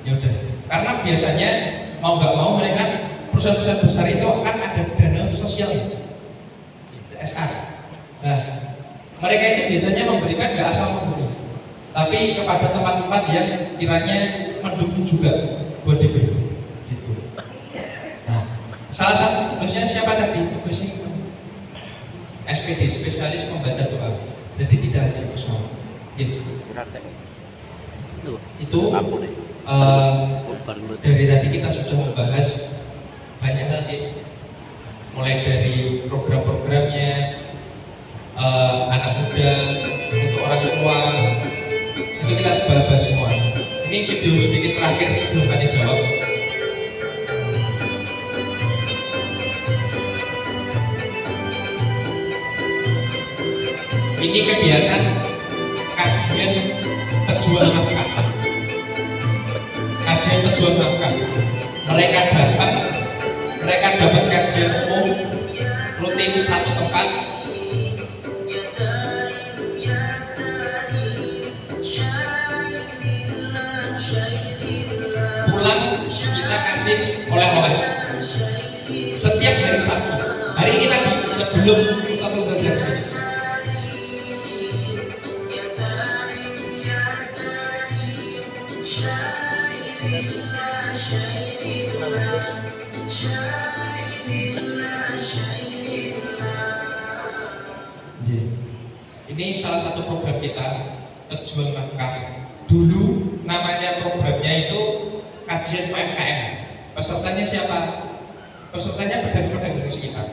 ya udah. Karena biasanya mau nggak mau mereka perusahaan-perusahaan besar itu akan ada dana sosial, CSR. Nah, mereka itu biasanya memberikan nggak asal memberi, tapi kepada tempat-tempat yang kiranya mendukung juga buat diberi. Salah satu tugasnya siapa tadi? Tugasnya SPD, spesialis membaca doa. Jadi tidak hanya kosong. Gitu. Itu dari tadi kita sudah membahas banyak hal, mulai dari program-programnya, anak muda, untuk orang tua, itu kita sudah bahas semua. Ini video sedikit terakhir sebelum tanya jawab. Ini kegiatan kajian pejuang nafkah. Kajian pejuang nafkah. Mereka datang, mereka dapat kajian umum rutin satu tempat. Pulang kita kasih oleh-oleh. Setiap hari Sabtu. Hari ini tadi sebelum Ustaz yang ini salah satu program kita, pejuang nafkah. Dulu namanya programnya itu kajian UMKM. Pesertanya siapa? Pesertanya pedagang-pedagang dari sekitar.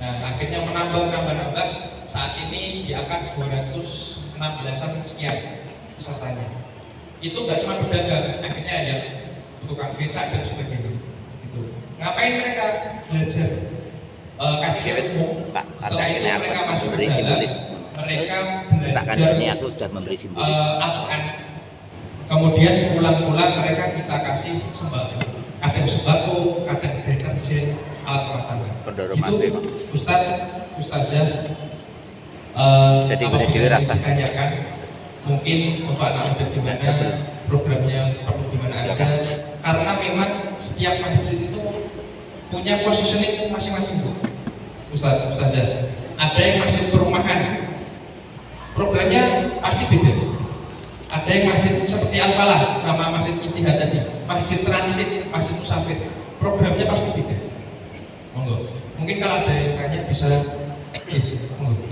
Nah, akhirnya menambah. Saat ini di angka 216-an sekian pesertanya. Itu nggak cuma pedagang, akhirnya ya tukang becak dan sebagainya. Gitu. Ngapain mereka belajar kajian umum? Setelah itu mereka masuk ke dalam, mereka belajar ini aku sudah memberi simbolis. Al-Quran. Kemudian pulang-pulang mereka kita kasih sembako. Kadang sembako, kadang deterjen, alat-alat. Itu Ustazah jadi ditanyakan mungkin untuk anak muda gimana, programnya perlu gimana aja, karena memang setiap masjid itu punya positioning masing-masing, Bu. Ustazah, ada yang masjid perumahan, programnya pasti beda. Ada yang masjid seperti Al-Falah sama masjid Ittihad tadi, masjid transit, masjid musafir, programnya pasti beda. Monggo. Mungkin kalau ada yang tanya bisa, monggo.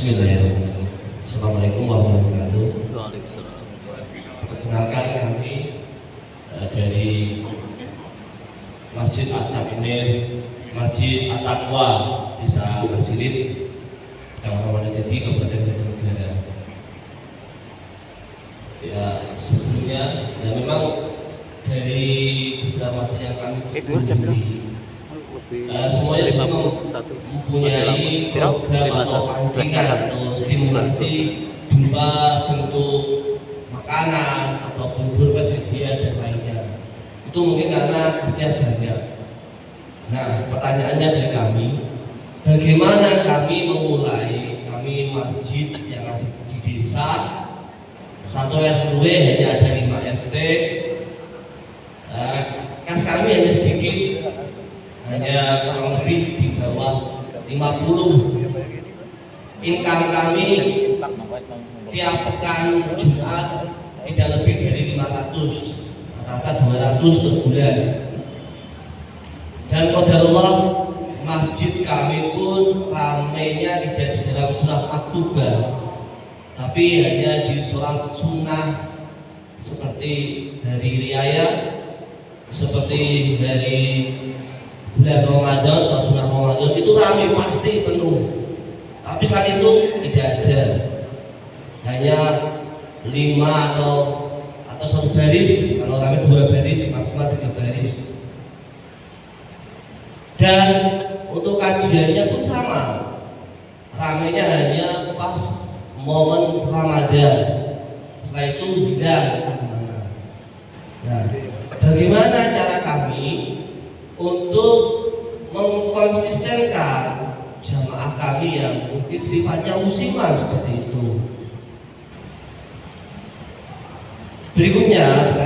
Bismillahirrahmanirrahim. Assalamualaikum warahmatullahi wabarakatuh. Waalaikumsalam. Perkenalkan kami dari Masjid At-Takmir, Masjid At-Taqwa, Desa Kasirit, Kecamatan Wonogiri, Kabupaten Banjarnegara. Ya, sebelumnya ya memang dari beberapa masjid yang kami kunjungi, semuanya sih mempunyai program atau pancingan atau stimulasi berupa bentuk makanan ataupun berbagai hadiah dan lainnya. Itu mungkin karena khasnya banyak. Nah, pertanyaannya dari kami, bagaimana kami memulai masjid yang ada di desa 1 RW hanya ada 5 RT. Kas kami hanya sedikit, hanya kurang lebih di bawah 50. Income kami tiap pekan Jumat tidak lebih dari 500, rata-rata 200 per bulan. Dan qadarullah masjid kami pun ramainya tidak di dalam sholat maktubah, tapi hanya di sholat sunnah seperti hari riaya, seperti dari bulan Ramadan, sholat sunnah Ramadan itu ramai pasti penuh. Tapi saat itu tidak ada, hanya 5 atau 1 baris, kalau ramai 2 baris, maksimal 3 baris. Dan untuk kajiannya pun sama, ramainya hanya pas momen Ramadan. Setelah itu hilang entah kemana. Nah, bagaimana cara kami untuk mengkonsistenkan jamaah kami yang mungkin sifatnya musiman seperti itu? Berikutnya,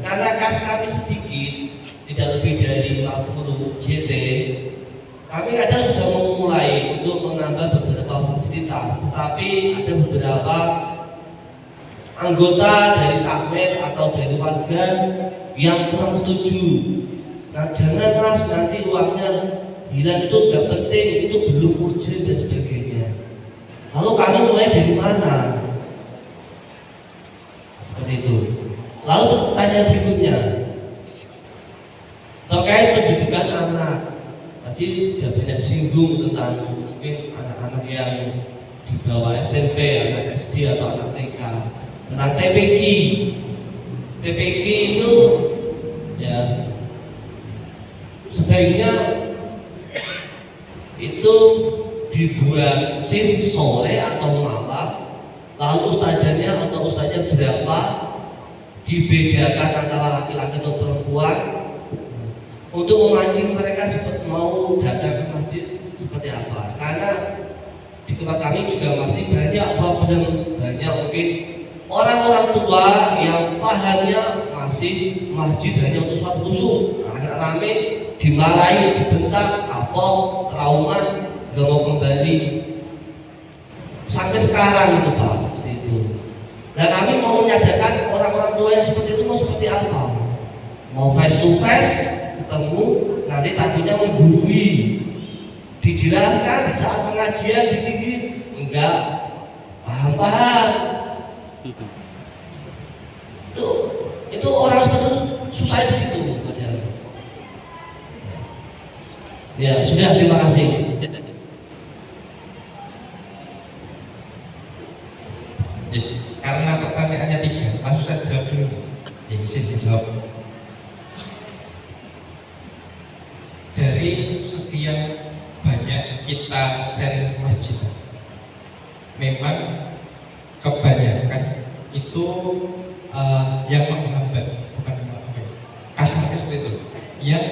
karena kas kami sedikit, tidak lebih dari 50 JT, kami kadang sudah memulai untuk menambah beberapa fasilitas, tetapi ada beberapa anggota dari takmir atau dari warga yang kurang setuju. Nah, jangan mas, nanti uangnya hilang, itu tidak penting, itu belum urgent dan sebagainya. Lalu kami mulai dari mana? Seperti itu. Lalu pertanyaan berikutnya terkait pendidikan anak. Tadi sudah banyak singgung tentang mungkin anak-anak yang di bawah SMP, anak SD atau anak TK, tentang TPG. TPG itu ya sebaiknya itu dibuat shift sore atau malam, lalu ustazanya atau ustaznya berapa dibedakan antara laki-laki atau perempuan untuk memancing mereka mau datang ke masjid seperti apa. Karena di tempat kami juga masih banyak problem, banyak mungkin orang-orang tua yang pahamnya masih masjid hanya untuk sholat khusyuk. Anak rame dimarahi, dibentak, kapok, trauma, gak mau kembali. Sampai sekarang itu Pak, seperti itu. Nah, kami mau menyadarkan orang-orang tua yang seperti itu mau seperti apa? Mau face to face, ketemu, nanti takutnya menggurui, dijelaskan di saat pengajian di sini enggak paham. Itu orang seperti itu susah di situ. Ya sudah, terima kasih. Karena pertanyaannya 3, langsung saya jawab dulu. Ya, bisa saya jawab. Dari sekian banyak kita share masjid, memang kebanyakan itu yang menghambat, bukan menghambat, kasarnya seperti itu, yang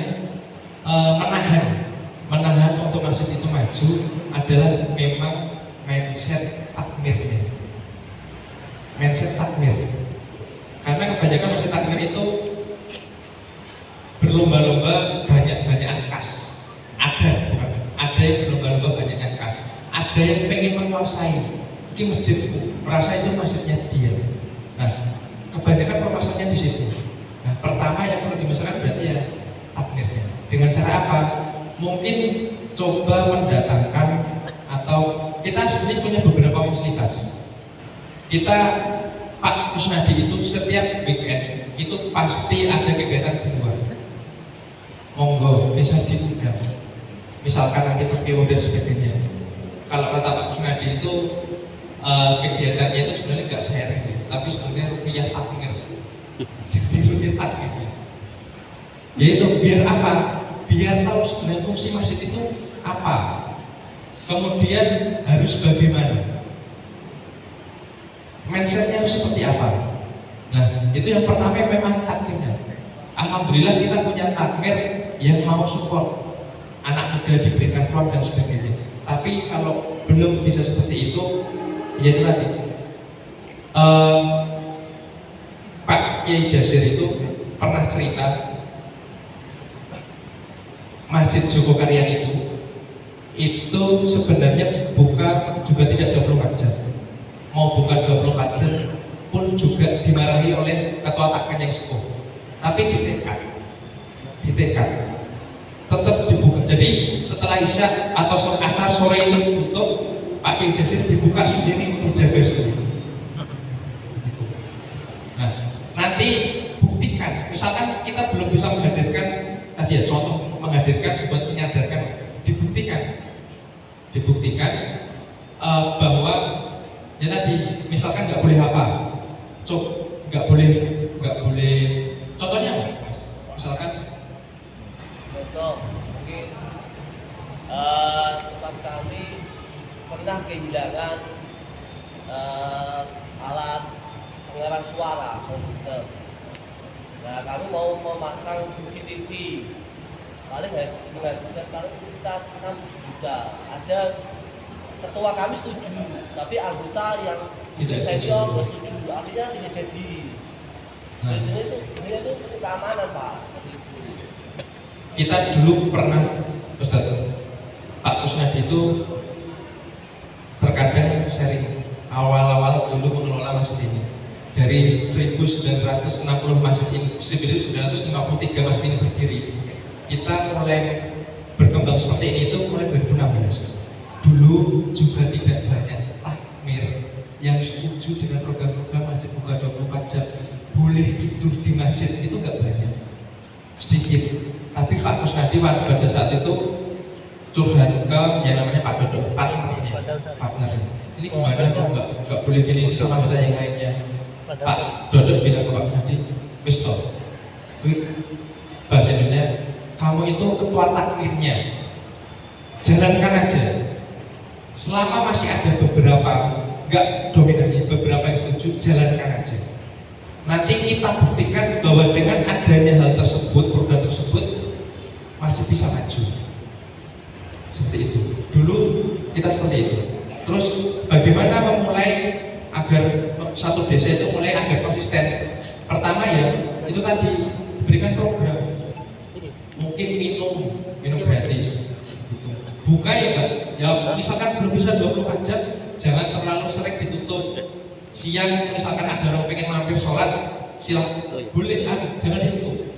menahan untuk masjid itu maju adalah memang mindset takmirnya. Mindset takmir, karena kebanyakan masjid takmir itu berlomba-lomba banyak-banyakan kas. Ada yang berlomba-lomba banyakan kas. Ada yang pengen menguasai ini masjidku, merasa itu masjidnya dia. Nah, kebanyakan permasalahannya di situ. Nah, pertama yang perlu dimasalahkan berarti ya takmirnya. Dengan cara apa? Mungkin coba mendatangkan atau kita sebenarnya punya beberapa fasilitas. Kita Pak Kusnadi itu setiap weekend itu pasti ada kegiatan di luar. Monggo bisa diundang. Misalkan nanti PPO dan sebagainya. Kalau kata Pak Kusnadi itu kegiatannya itu sebenarnya nggak sharing, tapi sebenarnya rupiah partner. Jadi rupiah partner. Yaitu biar apa? Biar tahu sebenarnya fungsi masjid itu apa. Kemudian harus bagaimana? Mindsetnya harus seperti apa? Nah, itu yang pertama yang memang takmirnya. Alhamdulillah kita punya takmir yang mau support anak muda diberikan ruang dan sebagainya. Tapi kalau belum bisa seperti itu, ya itu tadi. Pak Kiai Jasir itu pernah cerita Masjid Jogokarian itu sebenarnya buka juga tidak 24 jam. Mau buka 24 jam pun juga dimarahi oleh ketua takkan yang sepuh. Tapi ditekan tetap dibuka. Jadi setelah isya atau sholat asar sore itu ditutup, Pak Kiai Jasir dibuka sendiri, dijaga sendiri. Nah, nanti buktikan. Misalkan kita belum bisa menghadirkan tadi ya contoh menghadirkan buat menyadarkan, dibuktikan bahwa ya tadi misalkan nggak boleh apa, nggak boleh contohnya apa? Misalkan contoh mungkin tempat kami pernah kehilangan alat pengeras suara sound system. Nah, kami mau memasang CCTV paling ya paling kita 6 juta. Ada ketua kami setuju, tapi anggota yang tidak senior nggak setuju, akhirnya tidak jadi. Nah, Ini itu keamanan Pak. kita dulu pernah Ustaz Pak Kusnadi itu terkadang sharing awal-awal dulu mengelola masjid ini dari 1960 masjid ini, 1953 masjid ini berdiri. Kita mulai berkembang seperti ini itu mulai 2016. Dulu juga tidak banyak takmir yang setuju dengan program-program masjid buka 24 jam, boleh tidur di masjid, itu nggak banyak, sedikit. Tapi Pak Kusnadi pada saat itu curhat ke yang namanya Pak Dodo, partner. Ini gimana kok nggak boleh gini, ini sama kita yang lainnya. Pak Dodo bilang ke Pak Kusnadi, wis toh, bahasa Indonesia, kamu itu ketua takmirnya, jalankan aja. Selama masih ada beberapa, nggak dominasi, beberapa yang setuju, jalankan aja. Nanti kita buktikan bahwa dengan adanya hal tersebut, program tersebut, masih bisa maju. Seperti itu. Dulu kita seperti itu. Terus bagaimana memulai agar satu desa itu mulai agar konsisten? Pertama ya, itu tadi berikan program. Mungkin minum gratis. Buka ya enggak? Ya misalkan belum bisa 24 jam, jangan terlalu sering ditutup. Siang misalkan ada orang pengen mampir sholat, silakan boleh, jangan ditutup.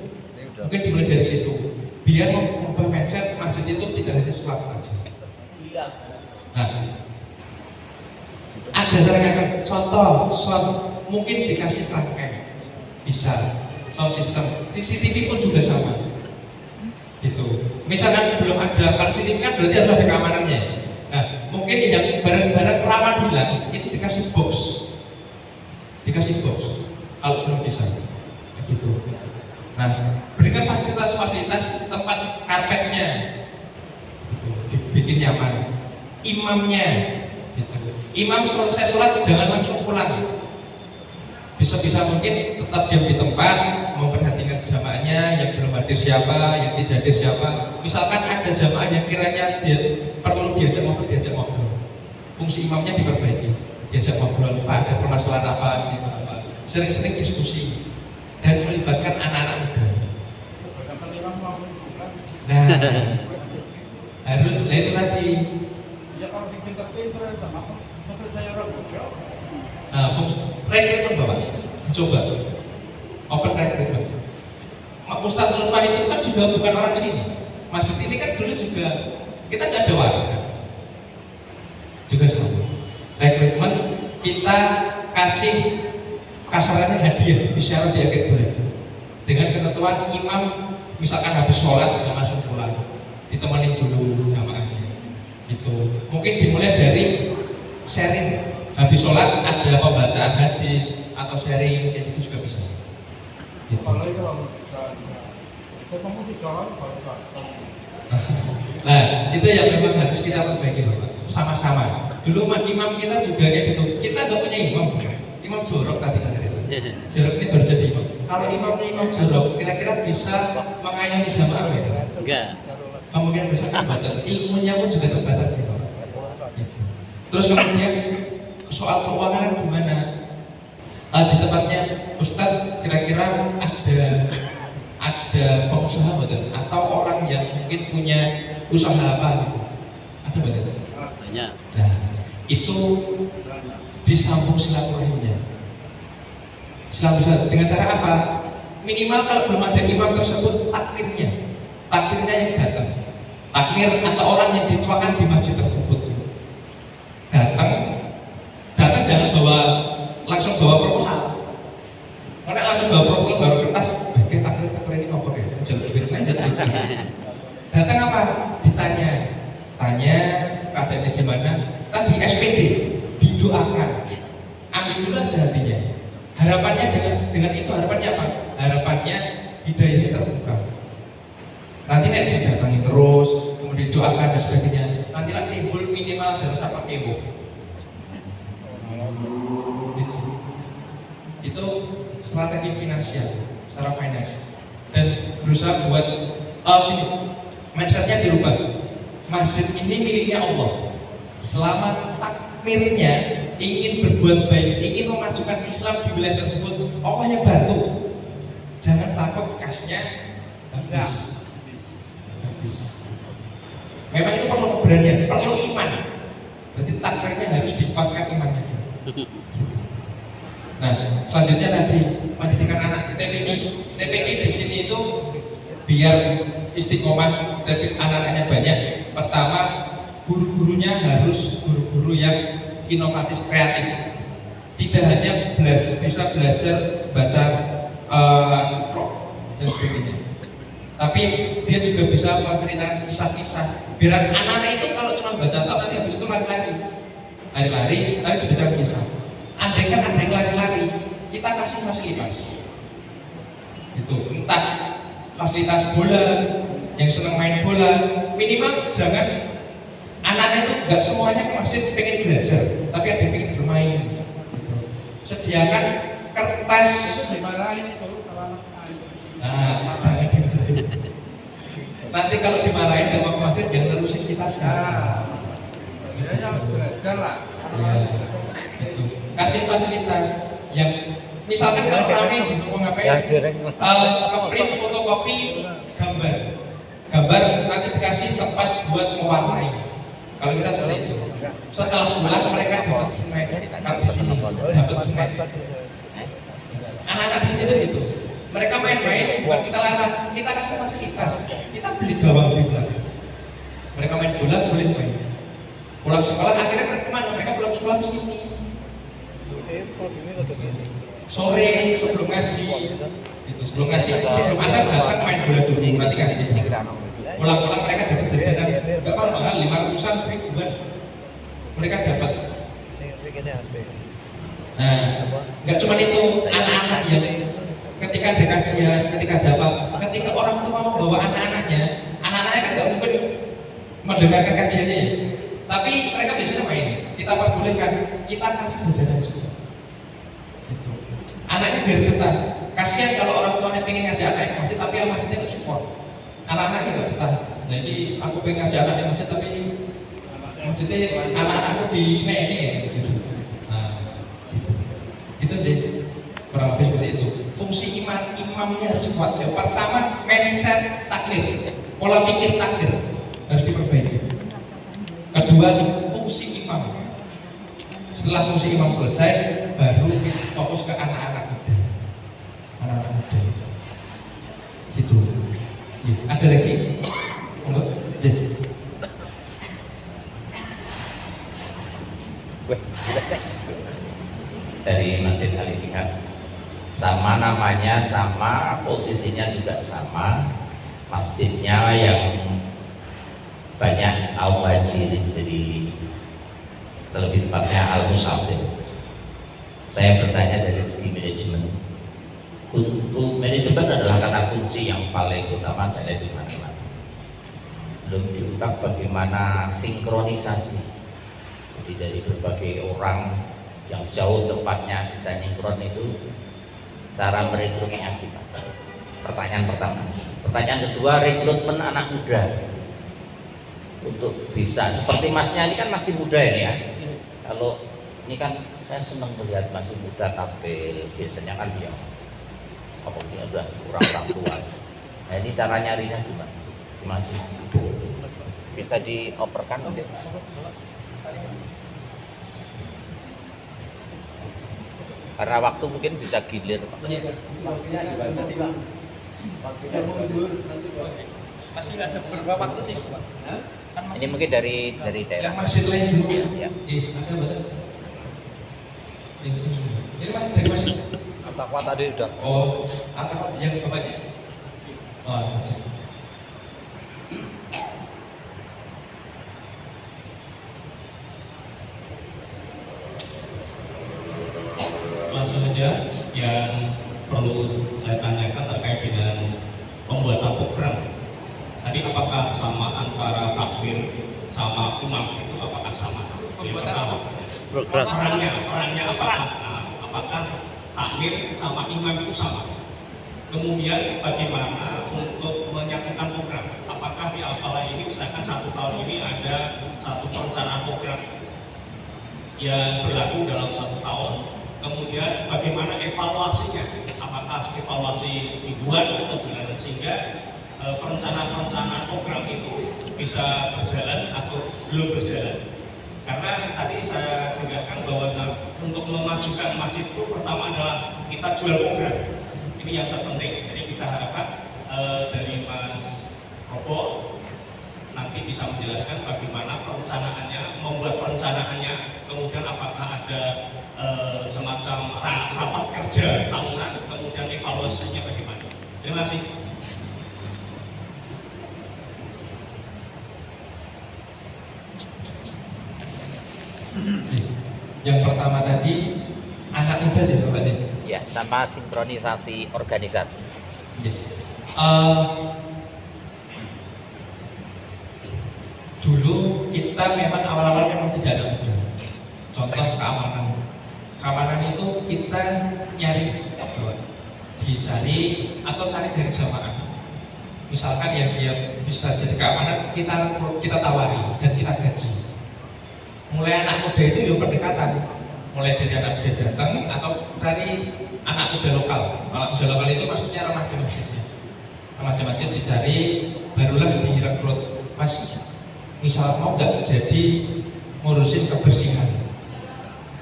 Mungkin dimulai dari situ. Biar mengubah mindset masjid itu tidak hanya sholat aja. Nah, ada serangan contoh sound mungkin dikasih rangkaian bisa sound system, CCTV pun juga sama. Gitu. Misalkan belum ada, kalau CCTV kan berarti harus ada keamanannya. Nah, mungkin yang barang-barang rawan hilang itu dikasih box. Kalau belum bisa, gitu. Nah, berikan fasilitas tempat karpetnya, gitu. Dibikin nyaman. Imamnya, gitu. Imam selesai sholat jangan langsung pulang. Bisa-bisa mungkin tetap diam di tempat, memperhatikan jamaahnya, yang belum hadir siapa, yang tidak hadir siapa. Misalkan ada jamaah yang kiranya dia perlu diajak ngobrol. Fungsi imamnya diperbaiki, diajak ngobrol, Pak ada permasalahan apa, gitu apa. Sering-sering diskusi dan melibatkan anak-anak muda. Nah, harus itu tadi. Nah, rekrutmen Bapak, dicoba open rekrutmen. Ustadz Zulfan itu kan juga bukan orang sini. Masjid ini kan dulu juga kita nggak ada warga, juga sama. kita kasih kasarannya hadiah isyarat di akhir bulan dengan ketentuan imam misalkan habis sholat jangan langsung pulang, ditemenin dulu jamaahnya. Itu mungkin dimulai dari sharing, habis sholat ada pembacaan hadis atau sharing, kayak gitu juga bisa. Gitu. Nah, itu yang memang harus kita perbaiki Bapak, sama-sama. Dulu imam kita juga kayak gitu. Kita nggak punya imam jorok tadi kan itu. Jorok ini baru jadi imam. Kalau imam jorok, kira-kira bisa mengayomi jamaah gitu? Enggak. Kemungkinan bisa terbatas. Ilmunya pun juga terbatas gitu. Terus kemudian soal keuangan gimana? Di tempatnya Ustadz kira-kira ada pengusaha betul atau orang yang mungkin punya usaha apa gitu? Ada betul? Banyak. Nah, itu disambung silaturahimnya. Dengan cara apa? Minimal kalau belum ada imam tersebut takmirnya yang datang. Takmir atau orang yang dituakan di masjid tersebut datang jangan langsung bawa proposal. Karena langsung bawa proposal baru kertas, kayak takmir ini apa ya? Jalan duit aja. Datang apa? Ditanya keadaannya gimana? Tadi SPD didoakan, ambil dulu aja hatinya. Harapannya dengan itu harapannya apa? Harapannya hidayahnya terbuka. Nanti nek didatangi terus, kemudian doakan dan sebagainya. Nantilah timbul minimal dari siapa kewo. Itu strategi finansial, secara finance. Dan berusaha buat gini, mindsetnya dirubah. Masjid ini miliknya Allah. Selama takmirnya ingin berbuat baik, ingin memajukan Islam di wilayah tersebut, Allah yang bantu. Jangan takut kasnya habis. Memang itu perlu keberanian, perlu iman. Berarti takmirnya harus dikuatkan imannya. Nah, selanjutnya tadi pendidikan anak TPQ di sini itu biar istiqomah, anak-anaknya banyak. Pertama, guru-gurunya harus guru-guru yang inovatif, kreatif. Tidak hanya bisa belajar baca rock dan sebagainya, tapi dia juga bisa menceritakan kisah-kisah. Biar anak-anak itu kalau cuma baca tok nanti habis itu lari-lari, tapi dibaca kisah. Andaikan ada yang lari-lari, kita kasih fasilitas. Itu entah fasilitas bola, yang senang main bola, minimal jangan anak-anak itu nggak semuanya ke masjid pengen belajar, tapi ada yang pengen bermain. Sediakan kertas. Nah, jangan dimarahin. Nanti kalau dimarahin nggak mau ke masjid, jangan nerusin kita sekarang. Gitu. Kasih fasilitas yang misalkan kalau kami bingung ngapain, print fotokopi gambar nanti dikasih tempat buat mewarnai. Kalau kita seperti itu, setelah pulang mereka dapat semen. Kalau di sini dapat semen. Anak-anak di sini itu gitu. Mereka main-main, bukan kita larang, kita kasih fasilitas. Kita beli gawang di belakang. Mereka main bola boleh main. Pulang sekolah akhirnya mereka kemana? Mereka pulang sekolah di sini. Sore sebelum ngaji, itu sebelum ngaji, sebelum asar datang main bola dulu, nanti ngaji. Pulang-pulang mereka dapat jajanan, nggak mahal, 500-an, 1000-an. Mereka dapat. Nah, nggak cuma itu, anak-anak yang ketika ada kajian, ketika ada apa, ketika orang tua mau bawa anak-anaknya kan nggak mungkin mendengarkan kajiannya. Tapi mereka biasanya main, kita perbolehkan, kita kasih jajanan juga. Gitu. Anaknya biar betah. Kasihan kalau orang tuanya pengen ngajak anaknya ke masjid, tapi yang masjidnya itu support. Anak-anaknya nggak betah. Nah ini aku pengen ngajak anaknya ke masjid, tapi maksudnya anak-anakku di sini gitu. Nah, gitu aja. Kurang lebih seperti itu. Fungsi imamnya harus kuat. Yang pertama, mindset takmir, pola pikir takmir harus diperbaiki. Kedua, fungsi imam. Setelah fungsi imam selesai, baru kita fokus ke anak-anak muda. Anak-anak muda. Gitu. Ada lagi? Enggak? Jadi. Weh, dari Masjid Al-Ittihad. Sama namanya, sama posisinya juga sama. Masjidnya yang banyak kaum haji, jadi terlebih tepatnya Al-Musafir. Saya bertanya dari segi manajemen. Untuk manajemen adalah kata kunci yang paling utama saya di mana-mana. Belum diungkap bagaimana sinkronisasi. Jadi dari berbagai orang yang jauh tempatnya bisa sinkron itu, cara merekrutnya kita. Pertanyaan pertama. Pertanyaan kedua, rekrutmen anak muda untuk bisa seperti masnya ini kan masih muda ini ya. Kalau ini kan saya senang melihat masih muda tampil, biasanya kan dia apa dia udah kurang tua. Nah ini cara nyarinya gimana? Masih bisa dioperkan mungkin? Karena waktu mungkin bisa gilir Pak. Masih ada beberapa waktu sih Pak. Ini mungkin dari daerah. Yang masjid lain dulu ya. Ya. Ada betul. Ini Pak dari masjid. Takwa tadi udah. Oh, apa yang bapaknya? Oh, langsung saja yang perlu saya tanyakan terkait dengan pembuatan program. Tadi apakah sama antara takbir sama imam itu apakah sama? Yang pertama, perannya apakah? Apakah takbir sama imam itu sama? Kemudian bagaimana untuk menyatukan program? Apakah di Al-Falah ini misalkan 1 tahun ini ada satu perencanaan program yang berlaku dalam 1 tahun? Kemudian bagaimana evaluasinya? Apakah evaluasi mingguan atau bulanan sehingga perencanaan program itu bisa berjalan atau belum berjalan? Karena tadi saya dengarkan bahwa untuk memajukan masjid itu pertama adalah kita jual program. Ini yang terpenting. Jadi kita harapkan dari Mas Robo nanti bisa menjelaskan bagaimana perencanaannya, membuat perencanaannya, kemudian apakah ada semacam rapat kerja tahunan, kemudian evaluasinya bagaimana. Terima kasih. Yang pertama tadi anak muda aja Pak. Ya, sama sinkronisasi organisasi. Dulu kita memang awal-awal memang tidak ada muda. Contoh keamanan. Keamanan itu kita nyari, dicari atau cari dari jamaah. Misalkan yang dia bisa jadi keamanan kita tawari dan kita gaji. Mulai anak muda itu ya pendekatan, mulai dari anak muda datang atau cari anak muda lokal. Anak muda lokal itu maksudnya remaja masjidnya. Remaja masjid dicari, barulah direkrut. Mas, misal mau nggak jadi ngurusin kebersihan,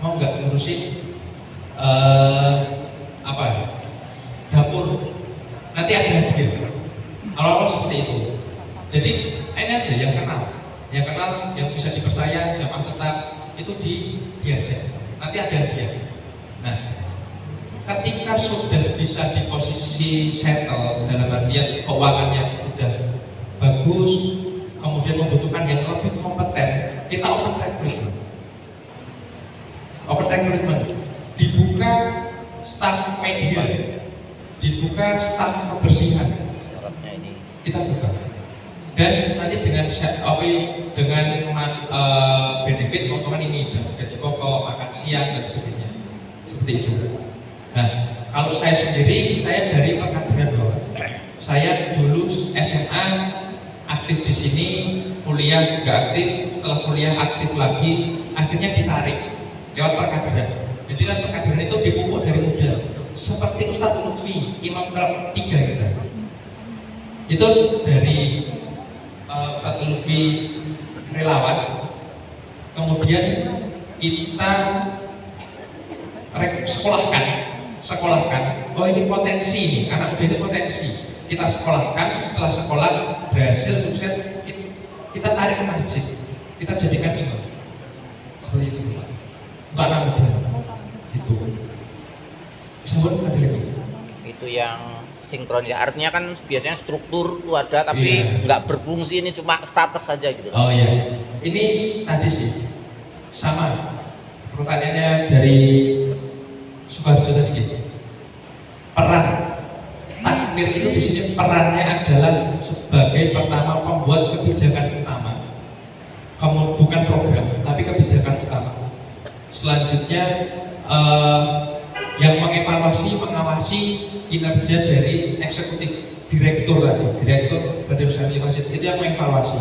mau nggak ngurusin dapur, nanti ada hadiah. Awal-awal seperti itu. Jadi ini aja yang kenal, yang bisa dipercaya, jamaah tetap itu diajak. Nanti ada hadiah. Nah, ketika sudah bisa di posisi settle dalam artian keuangannya sudah bagus, kemudian membutuhkan yang lebih kompeten, kita open recruitment. Open recruitment dibuka staf media, dibuka staf kebersihan. Syaratnya ini Kita buka. Dan nanti dengan benefit keuntungan ini, gaji pokok, makan siang dan sebagainya, seperti itu. Nah, kalau saya sendiri, saya dari perkaderan bawah. Saya dulu SMA aktif di sini, kuliah nggak aktif, setelah kuliah aktif lagi, akhirnya ditarik lewat perkaderan. Jadi lewat perkaderan itu dipupuk dari muda, seperti Ustadz Lutfi, Imam kelas 3 kita. Itu dari Ustadz Lutfi relawan, kemudian kita sekolahkan. Oh ini potensi ini, anak muda ini potensi. Kita sekolahkan, setelah sekolah berhasil sukses, kita tarik ke masjid, kita jadikan imam. Seperti itu, untuk anak muda. Gitu. itu yang sinkron ya. Artinya kan biasanya struktur itu ada tapi Iya. nggak berfungsi, ini cuma status saja gitu. Oh iya, ini tadi sih sama pertanyaannya dari Sukarjo tadi gitu. Peran takmir itu di sini perannya adalah sebagai pertama pembuat kebijakan utama, bukan program tapi kebijakan utama. Selanjutnya yang mengevaluasi, mengawasi kinerja dari eksekutif direktur tadi, direktur Badan Usaha Universitas itu yang mengevaluasi.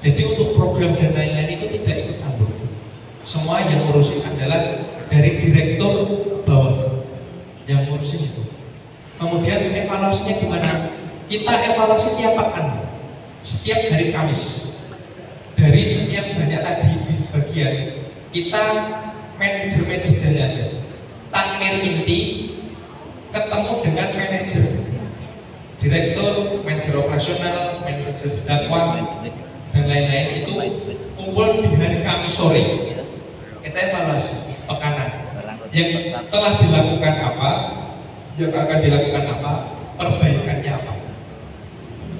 Jadi untuk program dan lain-lain itu tidak ikut campur. Semua yang ngurusin adalah dari direktur bawah yang ngurusin itu. Kemudian evaluasinya gimana? Kita evaluasi tiap pekan, setiap hari Kamis. Dari sekian banyak tadi bagian, kita manajer-manajernya aja. Takmir inti ketemu dengan manajer, direktur, manajer operasional, manajer dakwah dan lain-lain itu kumpul di hari Kamis sore. Kita evaluasi pekanan yang telah dilakukan apa, yang akan dilakukan apa, perbaikannya apa.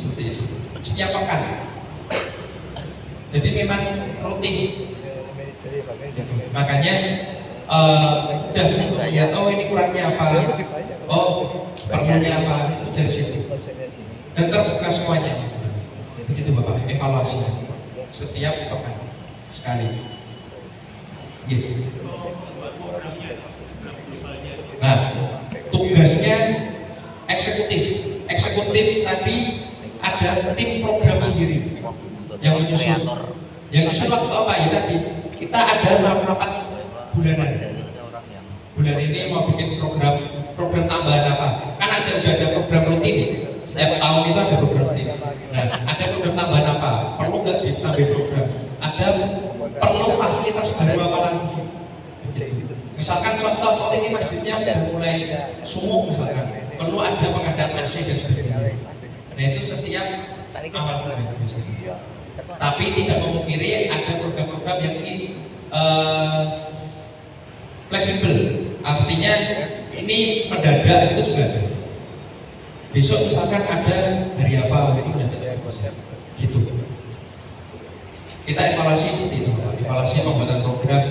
Seperti itu. Setiap pekan. Jadi memang rutin. Makanya udah lihat, oh ini kurangnya apa, oh perlunya apa, itu dari situ. Dan terbuka semuanya. Begitu Bapak, evaluasi setiap pekan sekali. Gitu. Nah, tugasnya eksekutif. Eksekutif tadi ada tim program sendiri yang menyusun. Yang menyusun waktu apa ya tadi? Kita ada rapat bulanan. Bulan ini mau bikin program tambahan apa? Kan udah ada program rutin. Setiap tahun itu ada program rutin. Nah, ada program tambahan apa? Perlu nggak ditambah program? Ada perlu fasilitas baru apa lagi? Misalkan contoh, oh ini masjidnya udah mulai sumuk misalkan, perlu ada pengadaan AC dan sebagainya. Nah itu setiap awal bulan. Tapi tidak memungkiri ada program-program yang ini fleksibel, artinya ini mendadak itu juga ada. Besok misalkan ada hari apa itu mendadak gitu. Kita evaluasi seperti itu, evaluasi pembuatan program